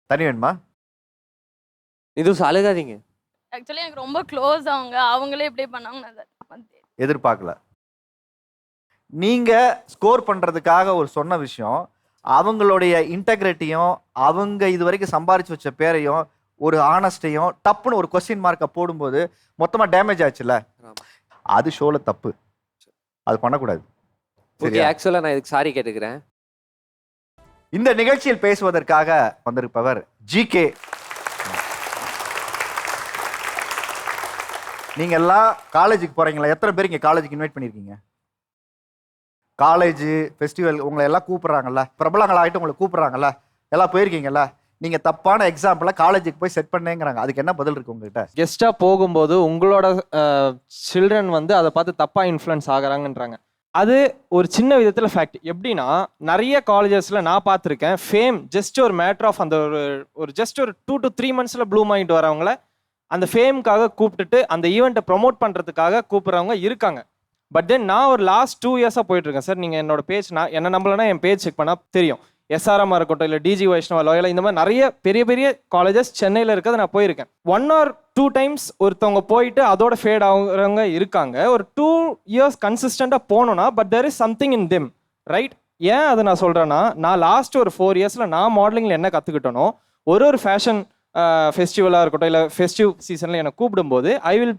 தனி வேணுமா? இது அழுகாதீங்க. ஆக்சுவலி எனக்கு ரொம்ப க்ளோஸ் அவங்களே இப்படி பண்ணாங்க, எதிர்பார்க்கல. நீங்க ஸ்கோர் பண்றதுக்காக ஒரு சொன்ன விஷயம், அவங்களுடைய இன்டெகிரிட்டியும் அவங்க இது வரைக்கும் சம்பாரிச்சு வச்ச பேரையும் ஒரு ஆனஸ்டையும் டப்புன்னு ஒரு கொஸ்டின் மார்க்கை போடும்போது மொத்தமா டேமேஜ் ஆச்சுல்ல, அது ஷோல தப்பு. அது பண்ணக்கூடாது. ஓகே, ஆக்சுவலா நான் இதுக்கு சாரி கேட்டுக்கிறேன். இந்த நிகழ்ச்சியில் பேசுவதற்காக வந்திருப்பவர் ஜிகே. நீங்க எல்லாம் காலேஜுக்கு போறீங்களா? எத்தனை பேர் இங்க காலேஜுக்கு இன்வைட் பண்ணிருக்கீங்க? காலேஜ் ஃபெஸ்டிவல் உங்களை எல்லாம் கூப்பிடுறாங்கல்ல, பிரபலங்களாகிட்டு உங்களை கூப்பிடுறாங்கல்ல, எல்லாம் போயிருக்கீங்கல்ல. நீங்க தப்பான எக்ஸாம்பிள காலேஜுக்கு போய் செட் பண்ணேங்கிறாங்க, அதுக்கு என்ன பதில் இருக்கு உங்ககிட்ட? கெஸ்டா போகும்போது உங்களோட சில்ட்ரன் வந்து அதை பார்த்து தப்பா இன்ஃப்ளூயன்ஸ் ஆகுறாங்கன்றாங்க. அது ஒரு சின்ன விதத்தில் ஃபேக்ட். எப்படின்னா நிறைய காலேஜஸில் நான் பார்த்துருக்கேன், ஃபேம் ஜஸ்ட் ஒரு மேட்டர் ஆஃப் அந்த ஒரு ஜஸ்ட் ஒரு 2 to 3 months ப்ளூம் ஆகிட்டு வரவங்கள அந்த ஃபேமுக்காக கூப்பிட்டுட்டு அந்த ஈவெண்ட்டை ப்ரொமோட் பண்ணுறதுக்காக கூப்பிட்றவங்க இருக்காங்க. பட் தென் நான் ஒரு லாஸ்ட் 2 years போயிட்டுருக்கேன் சார். நீங்கள் என்னோட பேஜ் நான் என்ன நம்பலன்னா என் பேஜ் செக் பண்ணால் தெரியும். எஸ்ஆர்எம்மாக இருக்கட்டும், இல்லை டிஜி வைஷ்ணவா, லோயலா, இந்த மாதிரி நிறைய பெரிய பெரிய காலேஜஸ் சென்னையில் இருக்கிறத நான் போயிருக்கேன். 1 or 2 times ஒருத்தவங்க போயிட்டு அதோட ஃபேட் ஆகுறவங்க இருக்காங்க. ஒரு 2 years கன்சிஸ்டண்டாக போனோன்னா, but there is something in them. Right. ஏன் அதை நான் சொல்கிறேன்னா, நான் லாஸ்ட் ஒரு 4 இயர்ஸில் நான் மாடலிங்கில் என்ன கற்றுக்கிட்டனோ, ஒரு ஃபேஷன் ஃபெஸ்டிவலாக இருக்கட்டும், இல்லை ஃபெஸ்டிவ் சீசனில் என்னை கூப்பிடும்போது I will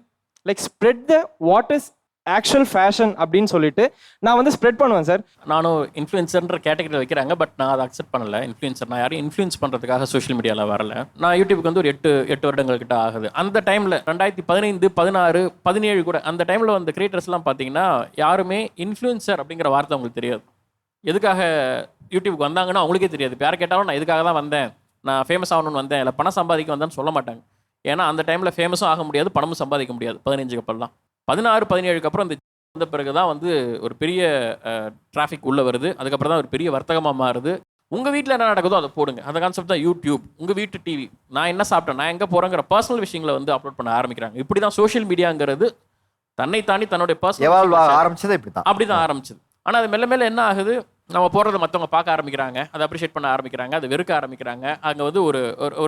like spread the what is actual fashion அப்படின்னு சொல்லிட்டு நான் வந்து ஸ்ப்ரெட் பண்ணுவேன் சார். நானும் இன்ஃப்ளூயன்சர்ன்ற கேட்டகரியில் வைக்கிறாங்க, பட் நான் அதை அக்செப்ட் பண்ணல. இன்ஃப்ளூயன்சர் நான் யாரையும் இன்ஃப்ளூயன்ஸ் பண்ணுறதுக்காக சோஷியல் மீடியாவில் வரல. நான் யூடியூப்க்கு வந்து ஒரு 8 வருடங்கள் கிட்ட ஆகுது. அந்த டைமில் 2015, 16, 17 கூட அந்த டைமில் வந்த கிரியேட்டர்ஸ்லாம் பார்த்தீங்கன்னா யாருமே இன்ஃப்ளூயன்சர் அப்படிங்கிற வார்த்தை அவங்களுக்கு தெரியாது. எதுக்காக யூடியூப்க்கு வந்தாங்கன்னா அவங்களுக்கே தெரியாது. இப்போ யார் கேட்டாலும் நான் இதுக்காக தான் வந்தேன், நான் ஃபேமஸ் ஆகணும்னு வந்தேன், இல்லை பணம் சம்பாதிக்க வந்தேன்னு சொல்ல மாட்டாங்க. ஏன்னா அந்த டைமில் ஃபேமஸும் ஆக முடியாது, பணமும் சம்பாதிக்க முடியாது. 15க்கு அப்புறம் 16, 17க்கு அப்புறம் இந்த வந்த பிறகு தான் வந்து ஒரு பெரிய டிராஃபிக் உள்ளே வருது. அதுக்கப்புறம் தான் ஒரு பெரிய வர்த்தகமாக மாறுது. உங்கள் வீட்டில் என்ன நடக்குதோ அதை போடுங்க. அந்த கான்செப்ட் தான் யூடியூப். உங்கள் வீட்டு டிவி, நான் என்ன சாப்பிட்டேன், நான் எங்கே போகிறேங்கிற பர்சனல் விஷயங்களை வந்து அப்லோட் பண்ண ஆரம்பிக்கிறாங்க. இப்படி தான் சோஷியல் மீடியாங்கிறது தன்னை தாண்டி தன்னுடைய பர்சனல் ஆரம்பிச்சது இப்படி தான் ஆரம்பிச்சது. ஆனால் அது மெல்ல மெல்ல என்ன ஆகுது, நம்ம போகிறத மற்றவங்க பார்க்க ஆரம்பிக்கிறாங்க, அதை அப்ரிஷியேட் பண்ண ஆரம்பிக்கிறாங்க, அதை வெறுக்க ஆரம்பிக்கிறாங்க. அங்கே வந்து ஒரு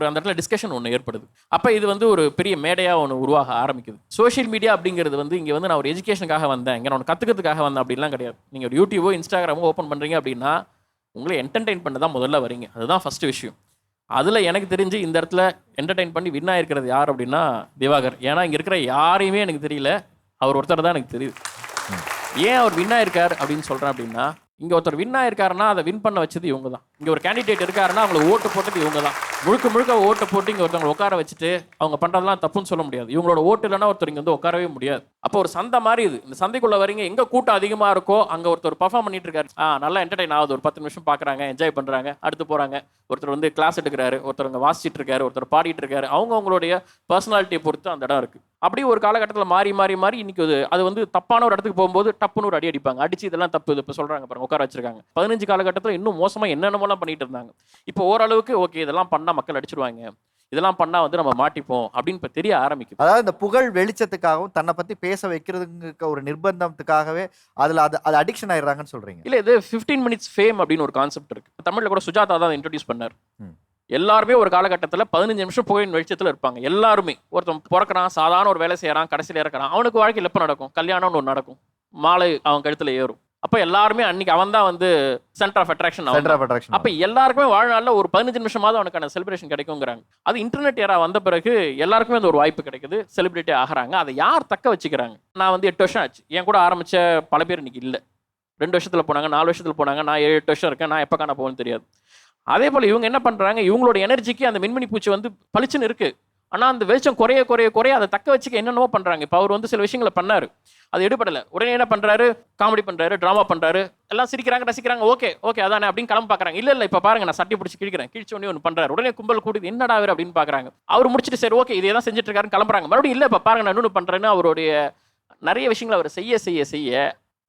அந்த இடத்துல டிஸ்கஷன் ஒன்று ஏற்படுது. அப்போ இது வந்து ஒரு பெரிய மேடையாக ஒன்று உருவாக ஆரம்பிக்குது. சோஷியல் மீடியா அப்படிங்கிறது வந்து இங்கே வந்து நான் ஒரு எஜுகேஷனுக்காக வந்தேன், இங்கே நான் கற்றுக்கிறதுக்காக வந்தேன் அப்படின்லாம் கிடையாது. நீங்கள் ஒரு யூடியூபோ இன்ஸ்டாகிராமோ ஓப்பன் பண்ணுறீங்க அப்படின்னா உங்களை என்டர்டெயின் பண்ண தான் முதல்ல வரீங்க. அதுதான் ஃபஸ்ட்டு விஷயம். அதில் எனக்கு தெரிஞ்சு இந்த இடத்துல என்டர்டெயின் பண்ணி வின் ஆகிருக்கிறது யார் அப்படின்னா திவாகர். ஏன்னா இங்கே இருக்கிற யாரையுமே எனக்கு தெரியல, அவர் ஒருத்தர் தான் எனக்கு தெரியுது. ஏன் அவர் வின் ஆயிருக்கார் அப்படின்னு சொல்கிறேன் அப்படின்னா, இங்கே ஒருத்தர் வின் ஆயிருக்காருன்னா அதை வின் பண்ண வச்சது இவங்க தான். இங்கே ஒரு கேண்டிடேட் இருக்காருன்னா அவங்களுக்கு ஓட்டு போட்டது இவங்க தான். முழுக்க ஓட்டை போட்டு இங்கே ஒருத்தவங்களை உட்கார வச்சுட்டு அவங்க பண்ணுறதுலாம் தப்புன்னு சொல்ல முடியாது. இவங்களோட ஓட்டு இல்லைன்னா ஒருத்தர் இங்கே வந்து உட்காரவே முடியாது. அப்போ ஒரு சந்தை மாதிரி இது. இந்த சந்தைக்குள்ளே வரீங்க, எங்கே கூட்டம் அதிகமாக இருக்கோ அங்கே ஒருத்தர் பர்ஃபார்ம் பண்ணிட்டு இருக்காரு, நல்லா என்டர்டைன் ஆகுது, ஒரு 10 நிமிஷம் பார்க்குறாங்க, என்ஜாய் பண்ணுறாங்க, அடுத்து போகிறாங்க. ஒருத்தர் வந்து கிளாஸ் எடுக்கிறாரு, ஒருத்தர் வாசிச்சுட்டு இருக்காரு, ஒருத்தர் பாடிட்டு இருக்காரு. அவங்களுடைய பர்சனாலிட்டியை பொறுத்து அந்த இடம் இருக்குது. அப்படி ஒரு காலகட்டத்தில் மாறி இன்னைக்கு அது வந்து தப்பான ஒரு இடத்துக்கு போகும்போது டப்புன்னு ஒரு அடி அடிப்பாங்க. அடிச்சு இதெல்லாம் தப்பு, இது இப்போ சொல்கிறாங்க பாருங்க, உட்கார வச்சிருக்காங்க. 15 காலகட்டத்தில் இன்னும் மோசமாக என்னென்னமோலாம் பண்ணிட்டு இருந்தாங்க. இப்போ ஓரளவுக்கு ஓகே, இதெல்லாம் பண்ணால் மக்கள் அடிச்சிருவாங்க, இதெல்லாம் பண்ணால் வந்து நம்ம மாட்டிப்போம் அப்படின்னு இப்போ தெரிய ஆரம்பிக்கும். அதாவது இந்த புகழ் வெளிச்சத்துக்காகவும் தன்னை பற்றி பேச வைக்கிறதுக்கு ஒரு நிர்பந்தத்துக்காகவே அதில் அது அடிக்ஷன் ஆயிடுறாங்கன்னு சொல்கிறீங்க. இல்லை, இது 15 மினிட்ஸ் ஃபேம் அப்படின்னு ஒரு கான்செப்ட் இருக்குது. தமிழில் கூட சுஜாதா தான் இன்ட்ரடியூஸ் பண்ணார். எல்லாருமே ஒரு காலகட்டத்தில் 15 நிமிஷம் புகையின் வெளிச்சத்தில் இருப்பாங்க. எல்லாருமே ஒருத்தன் பிறக்கிறான், சாதாரண ஒரு வேலை செய்கிறான், கடைசியில் இறக்குறான், அவனுக்கு வாழ்க்கையில் எப்போ நடக்கும், கல்யாணம்னு ஒன்று நடக்கும், மாலை அவன் கழுத்தில் ஏறும். அப்போ எல்லாருமே அன்னைக்கு அவன் தான் வந்து சென்டர் ஆஃப் அட்ராக்ஷன். அப்போ எல்லாருக்குமே வாழ்நாளில் ஒரு 15 நிமிஷமாவது அவனுக்கான செலிப்ரேஷன் கிடைக்குங்கிறாங்க. அது இன்டர்நெட் ஏரா வந்த பிறகு எல்லாருக்குமே அந்த ஒரு வாய்ப்பு கிடைக்குது, செலிபிரிட்டி ஆகிறாங்க. அதை யார் தக்க வச்சுக்கிறாங்க? நான் வந்து 8 வருஷம் ஆச்சு, என் கூட ஆரம்பித்த பல பேர் இன்னைக்கு இல்லை. 2 வருஷத்தில் போனாங்க, 4 வருஷத்தில் போனாங்க, நான் 7-8 வருஷம் இருக்கேன், நான் எப்போ காண போகணும்னு தெரியாது. அதே போல் இவங்க என்ன பண்ணுறாங்க, இவங்களோட எனர்ஜிக்கு அந்த மின்மினி பூச்சி வந்து பளிச்சுன்னு இருக்குது. ஆனால் அந்த வெளிச்சம் குறைய அதை தக்க வச்சுக்க என்னென்னவோ பண்ணுறாங்க. இப்போ அவர் வந்து சில விஷயங்களை பண்ணார், அது எடுபடலை. உடனே என்ன பண்ணுறாரு, காமெடி பண்ணுறாரு, ட்ராமா பண்ணுறாரு, எல்லாம் சிரிக்கிறாங்க, ரசிக்கிறாங்க, ஓகே அதானே அப்படின்னு கிளம்ப பார்க்குறாங்க. இல்லை இப்போ பாருங்க, நான் சட்டி பிடிச்சி கிழிச்ச உடனே ஒன்று பண்ணுறாரு, உடனே கும்பல் கூடுது, என்னடா அவர் அப்படின்னு பார்க்குறாங்க. அவர் முடிச்சுட்டு சரி ஓகே இதே தான் செஞ்சுட்டு இருக்காருன்னு கிளம்புறாங்க. மறுபடியும் இல்லை இப்போ பாருங்க நான் இன்னொன்று பண்ணுறேன்னு அவருடைய நிறைய விஷயங்களை அவர் செய்ய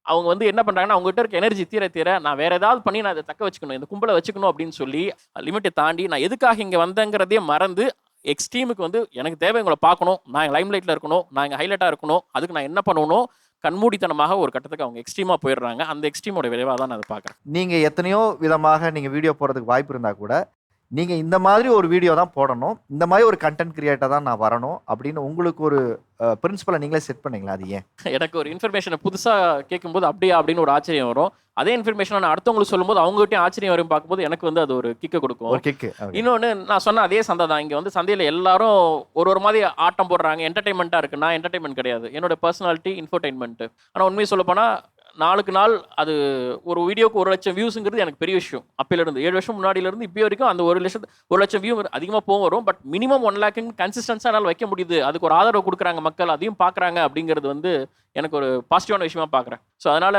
அவங்க வந்து என்ன பண்ணுறாங்கன்னா, அவங்ககிட்ட இருக்க எனர்ஜி தீர நான் வேறு ஏதாவது பண்ணி நான் அதை தக்க வச்சுக்கணும், இந்த கும்பலை வச்சுக்கணும் அப்படின்னு சொல்லி லிமிட்டை தாண்டி நான் எதுக்காக இங்கே வந்தேங்கிறதே மறந்து எக்ஸ்ட்ரீமுக்கு வந்து எனக்கு தேவை உங்களை பார்க்கணும், நான் எங்கள் லைம்லைட்டில் இருக்கணும், நான் எங்கள் ஹைலைட்டாக இருக்கணும், அதுக்கு நான் என்ன பண்ணணும், கண்மூடித்தனமாக ஒரு கட்டத்துக்கு அவங்க எக்ஸ்ட்ரீமாக போயிடுறாங்க. அந்த எக்ஸ்ட்ரீமோட விளைவாக தான் நான் அதை பார்க்குறேன். நீங்கள் எத்தனையோ விதமாக நீங்கள் வீடியோ போடுறதுக்கு வாய்ப்பு இருந்தால் கூட நீங்கள் இந்த மாதிரி ஒரு வீடியோ தான் போடணும், இந்த மாதிரி ஒரு கண்டென்ட் கிரியேட்டர் தான் நான் வரணும் அப்படின்னு உங்களுக்கு ஒரு பிரின்சிபலை நீங்களே செட் பண்ணீங்களா? அது ஏன்? எனக்கு ஒரு இன்ஃபர்மேஷனை புதுசாக கேட்கும்போது அப்படியா அப்படின்னு ஒரு ஆச்சரியம் வரும். அதே இன்ஃபர்மேஷனை நான் அடுத்தவங்களுக்கு சொல்லும்போது அவங்ககிட்டயும் ஆச்சரியம் வரும் பார்க்கும்போது எனக்கு வந்து அது ஒரு கிக்கை கொடுக்கும். ஒரு கிக்கு. இன்னொன்று நான் சொன்ன அதே சந்தை தான். இங்கே வந்து சந்தையில் எல்லாரும் ஒரு மாதிரி ஆட்டம் போடுறாங்க, என்டர்டைன்மெண்ட்டாக இருக்குது. நான் என்டர்டைன்மெண்ட் கிடையாது, என்னோட பர்சனாலிட்டி இன்ஃபர்டைன்மெண்ட்டு. ஆனால் உண்மையை சொல்லப்போனால் நாளுக்கு நாள் அது ஒரு வீடியோக்கு 1 லட்சம் வியூஸுங்கிறது எனக்கு பெரிய விஷயம். அப்போலேருந்து 7 வருஷம் முன்னாடியிலேருந்து இப்போ வரைக்கும் அந்த 1 லட்சம் வியூ அதிகமாக போகும் வரும். பட் மினிமம் 1 லேக் கன்சிஸ்டன்ஸாக என்னால் வைக்க முடியுது. அதுக்கு ஒரு ஆதரவு கொடுக்குறாங்க மக்கள், அதையும் பார்க்குறாங்க அப்படிங்கிறது வந்து எனக்கு ஒரு பாசிட்டிவான விஷயமா பார்க்குறேன். ஸோ அதனால்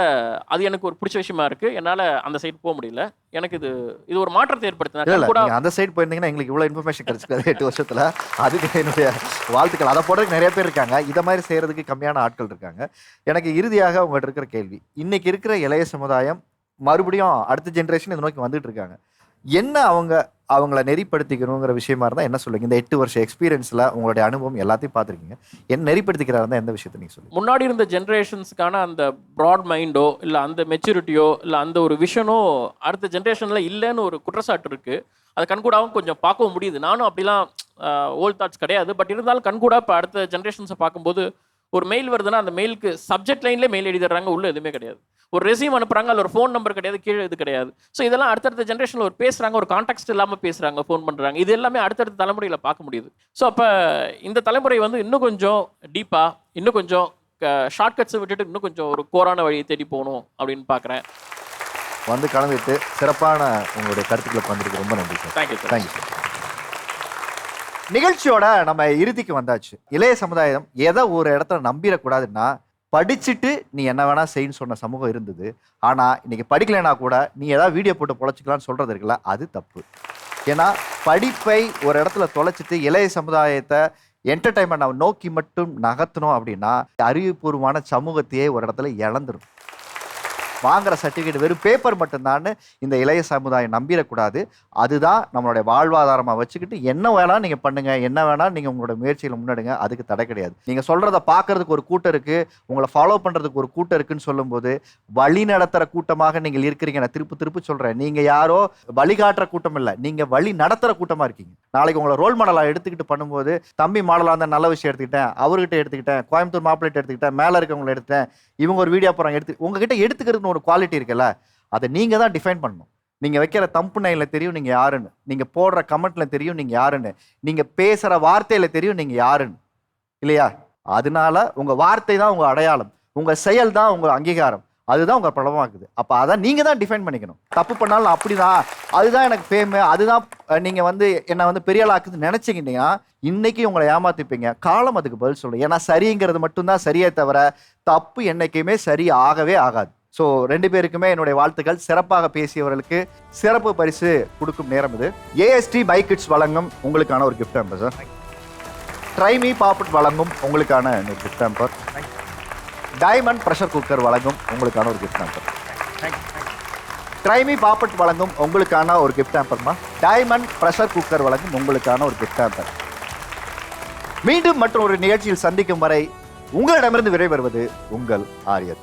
அது எனக்கு ஒரு பிடிச்ச விஷயமா இருக்குது. என்னால் அந்த சைடு போக முடியல. எனக்கு இது ஒரு மாற்றத்தை ஏற்படுத்தினா கூட அந்த சைடு போயிருந்தீங்கன்னா எங்களுக்கு இவ்வளோ இன்ஃபர்மேஷன் கிடைச்சிருக்காது 8 வருஷத்தில். அதுக்கு என்னுடைய வாழ்த்துக்கள். அதை போடுறதுக்கு நிறைய பேர் இருக்காங்க, இதை மாதிரி செய்கிறதுக்கு கம்மியான ஆட்கள் இருக்காங்க. எனக்கு இறுதியாக உங்கள்கிட்ட இருக்கிற கேள்வி, இன்னைக்கு இருக்கிற இளைய சமுதாயம் மறுபடியும் அடுத்த ஜென்ரேஷன் இதை நோக்கி வந்துட்டு இருக்காங்க, என்ன அவங்கள நெறிப்படுத்திக்கணுங்கிற விஷயமா இருந்தால் என்ன சொல்லுங்க? இந்த 8 வருஷ எக்ஸ்பீரியன்ஸில் உங்களுடைய அனுபவம் எல்லாத்தையும் பார்த்துருக்கீங்க, என்ன நெறிப்படுத்திக்கிறா இருந்தால் எந்த விஷயத்தை நீங்கள் சொல்லுங்கள்? முன்னாடி இருந்த ஜென்ரேஷன்ஸுக்கான அந்த ப்ராட் மைண்டோ இல்லை அந்த மெச்சூரிட்டியோ இல்லை அந்த ஒரு விஷனோ அடுத்த ஜென்ரேஷனில் இல்லைன்னு ஒரு குற்றச்சாட்டு இருக்குது. அது கண்கூடாவும் கொஞ்சம் பார்க்கவும் முடியுது. நானும் அப்படிலாம் ஓல்ட் தாட்ஸ் கிடையாது. பட் இருந்தாலும் கண்கூடா இப்போ அடுத்த ஜென்ரேஷன்ஸை பார்க்கும்போது ஒரு மெயில் வருதுன்னா அந்த மெயிலுக்கு சப்ஜெக்ட் லைன்லேயே மெயில் எழுதிடுறாங்க, உள்ள எதுவுமே கிடையாது. ஒரு ரெசியூம் அனுப்புறாங்க, அதில் ஒரு ஃபோன் நம்பர் கிடையாது, கீழே இது கிடையாது. ஸோ இதெல்லாம் அடுத்தடுத்த ஜென்ரேஷனில் ஒரு பேசுகிறாங்க, ஒரு கான்டாக்ட் இல்லாமல் பேசுகிறாங்க, ஃபோன் பண்ணுறாங்க. இது எல்லாமே அடுத்தடுத்த தலைமுறையில் பார்க்க முடியுது. ஸோ அப்போ இந்த தலைமுறை வந்து இன்னும் கொஞ்சம் டீப்பாக, இன்னும் கொஞ்சம் ஷார்ட்கட்ஸை விட்டுட்டு இன்னும் கொஞ்சம் ஒரு கோரான வழியை தேடி போகணும் அப்படின்னு பார்க்குறேன். வந்து கலந்துட்டு சிறப்பான உங்களுடைய கருத்துக்களை பகிர்ந்ததுக்கு ரொம்ப நன்றி sir. Thank you sir. Thank you sir. நிகழ்ச்சியோட நம்ம இறுதிக்கு வந்தாச்சு. இளைய சமுதாயம் எதை ஒரு இடத்துல நம்பிடக்கூடாதுன்னா, படிச்சுட்டு நீ என்ன வேணா செய்யன்னு சொன்ன சமூகம் இருந்தது. ஆனா இன்னைக்கு படிக்கலைன்னா கூட நீ ஏதாவது வீடியோ போட்டு பொழைச்சிக்கலாம்னு சொல்றது இருக்குல்ல, அது தப்பு. ஏன்னா படிப்பை ஒரு இடத்துல தொலைச்சிட்டு இளைய சமுதாயத்தை என்டர்டைன்மெண்ட் நோக்கி மட்டும் நகர்த்தணும் அப்படின்னா அறிவுபூர்வமான சமூகத்தையே ஒரு இடத்துல இழந்துடும். வாங்குற சர்டிஃபிகேட் வெறும் பேப்பர் மட்டும்தான்னு இந்த இளைய சமுதாயம் நம்பிடக்கூடாது. அதுதான் நம்மளுடைய வாழ்வாதாரமாக வச்சுக்கிட்டு என்ன வேணால் நீங்கள் பண்ணுங்கள், என்ன வேணால் நீங்கள் உங்களோட முயற்சியில் முன்னெடுங்க, அதுக்கு தடை கிடையாது. நீங்கள் சொல்கிறத பார்க்கறதுக்கு ஒரு கூட்டம் இருக்குது, உங்களை ஃபாலோ பண்ணுறதுக்கு ஒரு கூட்டம் இருக்குன்னு சொல்லும்போது வழி நடத்துகிற கூட்டமாக நீங்கள் இருக்கிறீங்க. நான் திருப்பு சொல்கிறேன், நீங்கள் யாரோ வழிகாட்டுற கூட்டம் இல்லை, நீங்கள் வழி நடத்துகிற கூட்டமாக இருக்கீங்க. நாளைக்கு உங்களை ரோல் மாடலாக எடுத்துக்கிட்டு பண்ணும்போது தம்பி மாடலாக இருந்தால் நல்ல விஷயம் எடுத்துக்கிட்டேன், அவர்கிட்ட எடுத்துக்கிட்டேன், கோயம்புத்தூர் மாப்பிள்ளை எடுத்துக்கிட்டேன், மேலே இருக்கவங்களை எடுத்தேன், இவங்க ஒரு வீடியோ போகிறாங்க உங்ககிட்ட எடுத்துக்கிறதுன்னு ஒரு குவாலிட்டி இருக்குல்ல, அதை நீங்கள் தான் டிஃபைன் பண்ணணும். நீங்கள் வைக்கிற தம்புனையில் தெரியும் நீங்கள் யாருன்னு, நீங்கள் போடுற கமெண்ட்ல தெரியும் நீங்கள் யாருன்னு, நீங்கள் பேசுகிற வார்த்தையில் தெரியும் நீங்கள் யாருன்னு, இல்லையா? அதனால உங்கள் வார்த்தை தான் உங்கள் அடையாளம், உங்கள் செயல் தான் உங்கள் அங்கீகாரம், அதுதான் உங்கள் பிரபலமாக்குது. அப்போ அதான் நீங்கள் தான் டிஃபைன் பண்ணிக்கணும். தப்பு பண்ணாலும் அப்படிதான், அதுதான் எனக்கு ஃபேமு, அதுதான் நீங்கள் வந்து என்னை வந்து பெரிய ஆளாக்குதுன்னு நினச்சிக்கிட்டீங்கன்னா இன்னைக்கு உங்களை ஏமாத்திப்பீங்க. காலம் அதுக்கு பதில் சொல்லும். ஏன்னா சரிங்கிறது மட்டும்தான் சரியே தவிர தப்பு என்னைக்குமே சரி ஆகவே ஆகாது. ஸோ 2 பேருக்குமே என்னுடைய வாழ்த்துக்கள். சிறப்பாக பேசியவர்களுக்கு சிறப்பு பரிசு கொடுக்கும் நேரம் இது. ஏஎஸ்டி பைக் கிட்ஸ் வழங்கும் உங்களுக்கான ஒரு கிஃப்ட் ஹேம்பர் சார். ட்ரைமி பாப்பட் வழங்கும் உங்களுக்கான ஒரு gift hamper. Diamond pressure cooker வழங்கும் உங்களுக்கான ஒரு கிஃப்ட் ஹேம்பர். ட்ரைமி பாப்பட் வழங்கும் உங்களுக்கான ஒரு கிஃப்ட் ஹேம்பர்மா. டைமண்ட் ப்ரெஷர் குக்கர் வழங்கும் உங்களுக்கான ஒரு கிஃப்ட் ஹேம்பர். மீண்டும் மற்றும் ஒரு நிகழ்ச்சியில் சந்திக்கும் வரை உங்களிடமிருந்து விடைபெறுவது உங்கள் ஆரியர்.